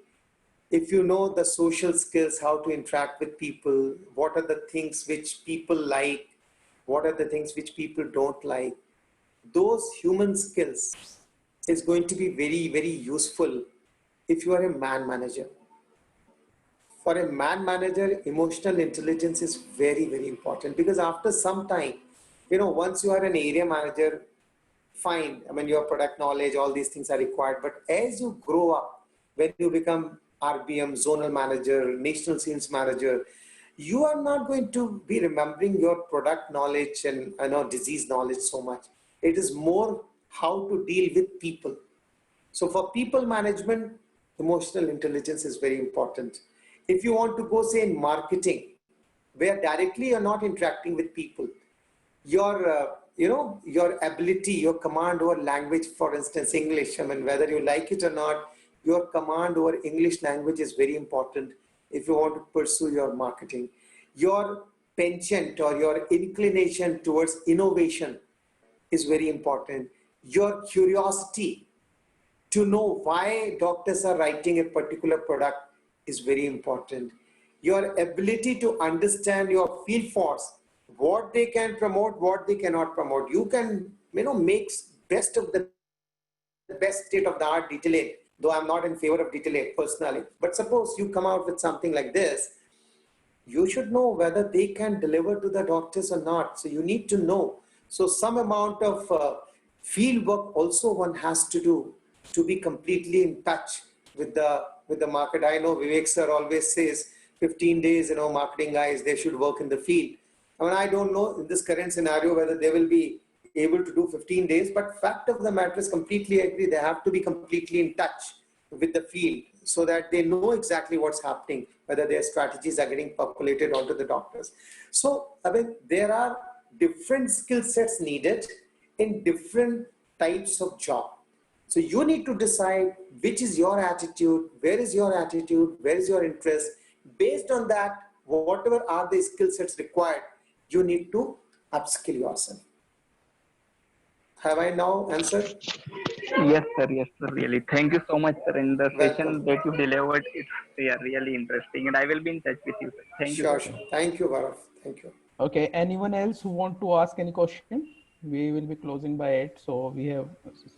S2: If you know the social skills, how to interact with people, what are the things which people like, what are the things which people don't like, those human skills is going to be very, very useful if you are a man manager. For a man manager, emotional intelligence is very, very important because after some time, once you are an area manager, fine. I mean, your product knowledge, all these things are required. But as you grow up, when you become RBM, zonal manager, national sales manager, you are not going to be remembering your product knowledge and disease knowledge so much. It is more how to deal with people. So for people management, emotional intelligence is very important. If you want to go say in marketing, where directly you're not interacting with people, your your ability, your command over language, for instance English, I mean whether you like it or not, your command over English language is very important if you want to pursue your marketing. Your penchant or your inclination towards innovation is very important. Your curiosity to know why doctors are writing a particular product is very important. Your ability to understand your field force, what they can promote, what they cannot promote. You can, make best of the best state of the art detailing, though I'm not in favor of detailing personally. But suppose you come out with something like this, you should know whether they can deliver to the doctors or not. So you need to know. So some amount of field work also one has to do to be completely in touch with the market. I know Vivek sir always says 15 days, marketing guys, they should work in the field. I mean, I don't know in this current scenario whether they will be able to do 15 days, but fact of the matter is completely agree. They have to be completely in touch with the field so that they know exactly what's happening, whether their strategies are getting populated onto the doctors. So, I mean, there are different skill sets needed in different types of job. So you need to decide which is your attitude, where is your attitude, where is your interest. Based on that, whatever are the skill sets required, you need to upskill yourself. Have I now answered?
S6: Yes, sir. Yes, sir. Really. Thank you so much, sir. In the session
S2: Welcome.
S6: that you delivered, it's really interesting, and I will be in touch with you, sir. Thank you,
S2: Sure,
S6: sir.
S2: sure. Thank you, Bharat. Thank you.
S3: Okay, anyone else who want to ask any question? We will be closing by 8, so we have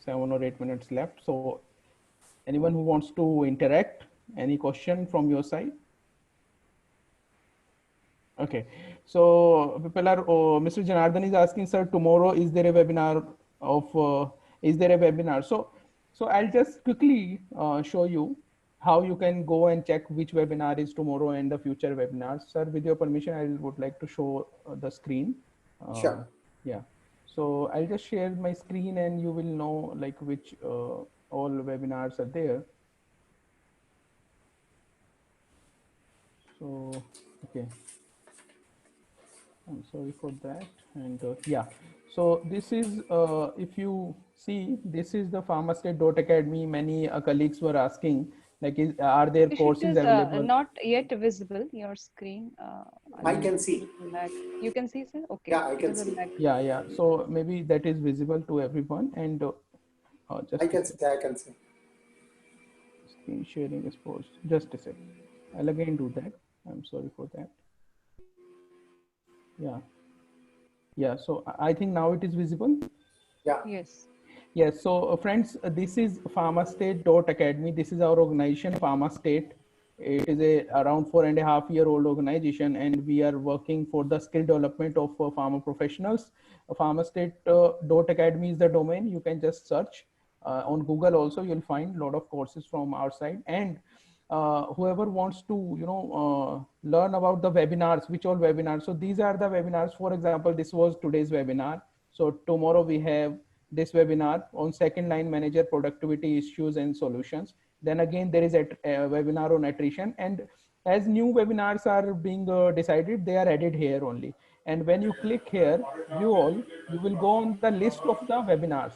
S3: 7 or 8 minutes left. So anyone who wants to interact, any question from your side? Okay, so people are, Mr. Janardhan is asking, sir, tomorrow is there a webinar of, is there a webinar? So I'll just quickly show you how you can go and check which webinar is tomorrow and the future webinars. Sir, with your permission, I would like to show the screen.
S2: Sure.
S3: Yeah, so I'll just share my screen and you will know like which all webinars are there. So, okay. I'm sorry for that. And yeah, so this is, if you see, this is the pharmastate.academy. Many colleagues were asking, like, are there
S1: It
S3: courses
S1: is
S3: available?
S1: not yet visible, your screen. I
S2: I
S1: mean,
S2: can
S1: it is
S2: see.
S1: a lag. You can see, sir? Okay.
S2: Yeah, I
S1: It
S2: can
S1: is a
S2: see.
S1: lag.
S3: Yeah, yeah. So maybe that is visible to everyone. And
S2: I
S3: just a
S2: can
S3: sec.
S2: see. I can see.
S3: Screen sharing is paused. Just a sec. I'll again do that. I'm sorry for that. Yeah. Yeah. So I think now it is visible.
S2: Yeah.
S1: Yes.
S3: Yes, so friends, this is pharmastate.academy. This is our organization, Pharmastate. It is a around 4.5 year old organization, and we are working for the skill development of pharma professionals. Pharmastate.academy is the domain. You can just search on Google. Also, you'll find a lot of courses from our side. And whoever wants to, learn about the webinars, which all webinars. So these are the webinars. For example, this was today's webinar. So tomorrow we have this webinar on second line manager productivity issues and solutions. Then again, there is a webinar on attrition, and as new webinars are being decided, they are added here only. And when you click here, view all, you will go on the list of the webinars.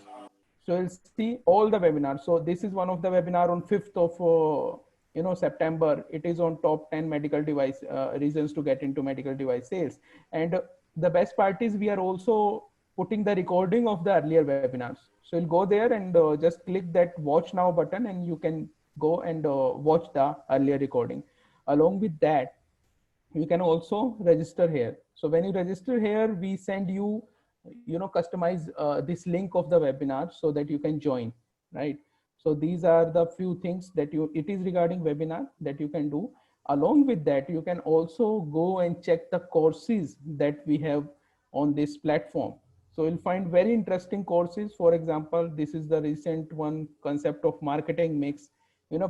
S3: So you'll see all the webinars. So this is one of the webinar on 5th of September. It is on top 10 medical device reasons to get into medical device sales. And the best part is we are also putting the recording of the earlier webinars. So you'll go there and just click that watch now button, and you can go and watch the earlier recording. Along with that, you can also register here. So when you register here, we send you, customize this link of the webinar so that you can join, right? So these are the few things that it is regarding webinar that you can do. Along with that, you can also go and check the courses that we have on this platform. So you'll find very interesting courses. For example, this is the recent one, concept of marketing mix,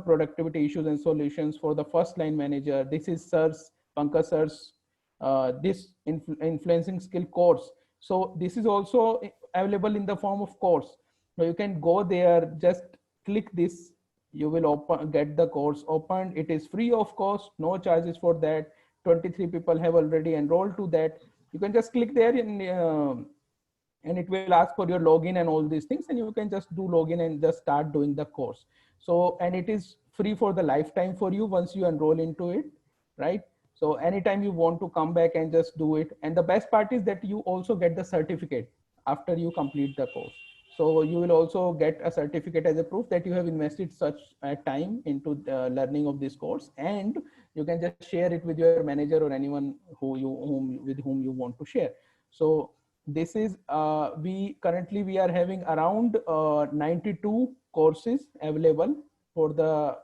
S3: productivity issues and solutions for the first line manager. This is Sir's Pankaj Sir's this influencing skill course. So this is also available in the form of course. So you can go there, just click this, you will get the course opened. It is free of cost, no charges for that. 23 people have already enrolled to that. You can just click there and it will ask for your login and all these things, and you can just do login and just start doing the course. So, and it is free for the lifetime for you once you enroll into it, right? So anytime you want to come back and just do it. And the best part is that you also get the certificate after you complete the course. So you will also get a certificate as a proof that you have invested such time into the learning of this course, and you can just share it with your manager or anyone with whom you want to share. So this is we are having around 92 courses available for the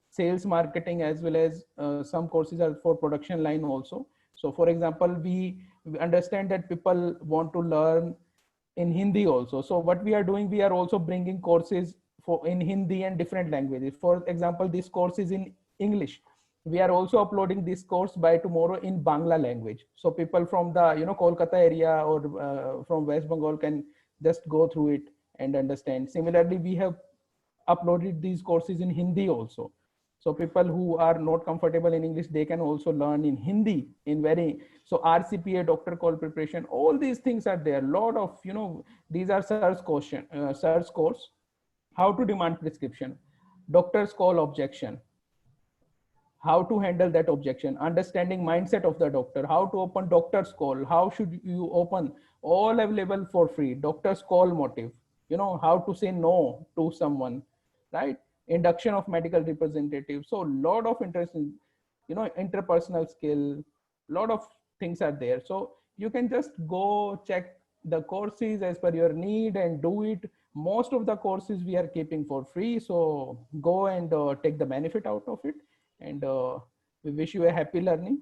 S3: sales marketing, as well as some courses are for production line also. So for example, we understand that people want to learn in Hindi also. So what we are doing, we are also bringing courses for in Hindi and different languages. For example, this course is in English. We are also uploading this course by tomorrow in Bangla language. So people from the Kolkata area or from West Bengal can just go through it and understand. Similarly, we have uploaded these courses in Hindi also. So people who are not comfortable in English, they can also learn in Hindi in very, so RCPA, doctor call preparation, all these things are there. Lot of, these are search course, how to demand prescription, doctor's call objection, how to handle that objection, understanding mindset of the doctor, how to open doctor's call, how should you open, all available for free. Doctor's call motive, how to say no to someone, right? Induction of medical representative. So a lot of interesting, interpersonal skill, lot of things are there. So you can just go check the courses as per your need and do it. Most of the courses we are keeping for free, so go and take the benefit out of it. And we wish you a happy learning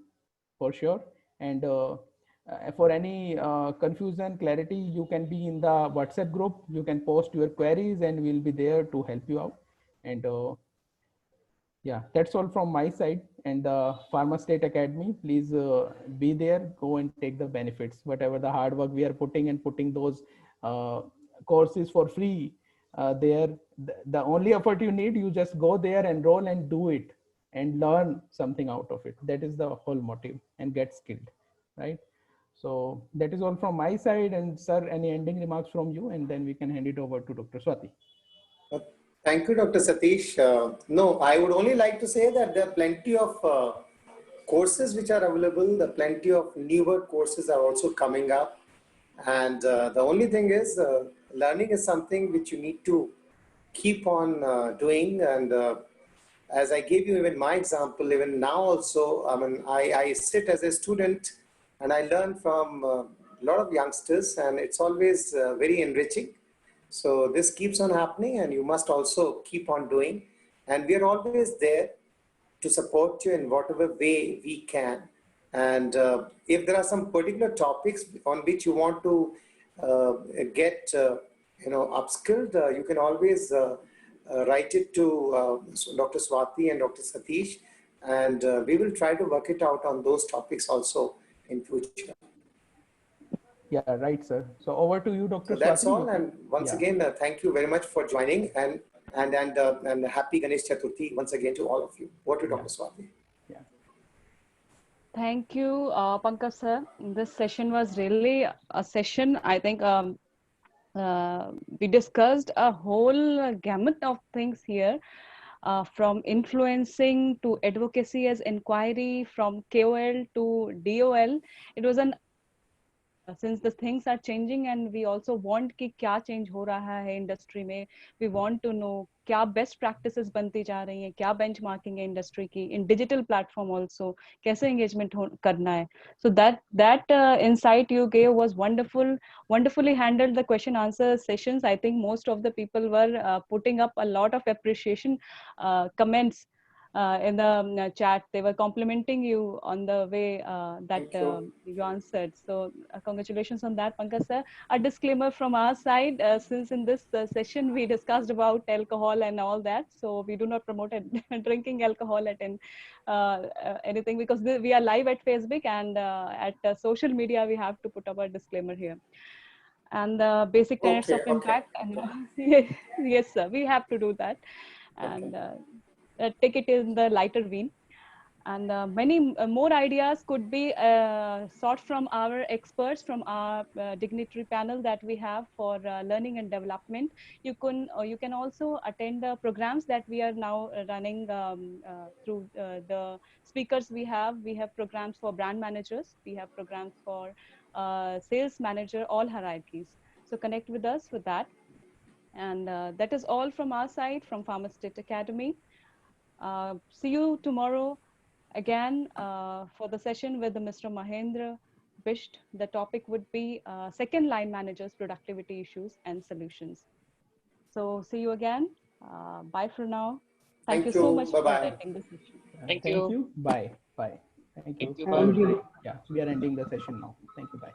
S3: for sure. And for any confusion, clarity, you can be in the WhatsApp group. You can post your queries and we'll be there to help you out. And yeah, that's all from my side. And Pharmastate Academy, please be there, go and take the benefits, whatever the hard work we are putting, and putting those courses for free there. The only effort you need, you just go there, enroll and do it. and learn something out of it. That is the whole motive, and get skilled, right? So that is all from my side. And sir, any ending remarks from you, and then we can hand it over to Dr. Swati.
S2: Thank you, Dr. Satish. No, I would only like to say that there are plenty of courses which are available. There are plenty of newer courses are also coming up. And the only thing is, learning is something which you need to keep on doing. And as I gave you even my example, even now also, I mean, I sit as a student and I learn from a lot of youngsters, and it's always very enriching. So this keeps on happening, and you must also keep on doing. And we are always there to support you in whatever way we can. And if there are some particular topics on which you want to get, upskilled, you can always write it to Dr. Swati and Dr. Satish, and we will try to work it out on those topics also in future.
S3: Yeah, right, sir. So over to you, Dr.
S2: So that's
S3: Swati.
S2: all. And once again, thank you very much for joining, and happy Ganesh Chaturthi once again to all of you. Over to Dr. Swati.
S3: Yeah.
S1: Thank you, Pankaj sir. This session was really a session. I think we discussed a whole gamut of things here, from influencing to advocacy as inquiry, from KOL to DOL. It was an since the things are changing, and we also want कि क्या change हो रहा है industry में, we want to know क्या best practices बनती जा रही हैं, क्या benchmarking है industry की, in digital platform also कैसे engagement करना है. So that insight you gave was wonderful, wonderfully handled the question answer sessions. I think most of the people were putting up a lot of appreciation comments in the chat. They were complimenting you on the way that you answered. So congratulations on that, Pankaj sir. A disclaimer from our side, since in this session we discussed about alcohol and all that, so we do not promote drinking alcohol at anything, because we are live at Facebook, and at social media we have to put up a disclaimer here. And the basic tenets of impact. And, yes, sir, we have to do that. And take it in the lighter vein. And many more ideas could be sought from our experts, from our dignitary panel that we have for learning and development. You can also attend the programs that we are now running through the speakers we have. We have programs for brand managers. We have programs for sales manager, all hierarchies. So connect with us with that. And that is all from our side, from Pharmacist Academy. See you tomorrow again for the session with Mr. Mahendra Bisht. The topic would be second line managers, productivity issues and solutions. So see you again. Bye for now. Thank you so much for attending the session.
S3: Thank you. Bye. Bye. Thank you.
S6: Thank you.
S3: Yeah, we are ending the session now. Thank you. Bye.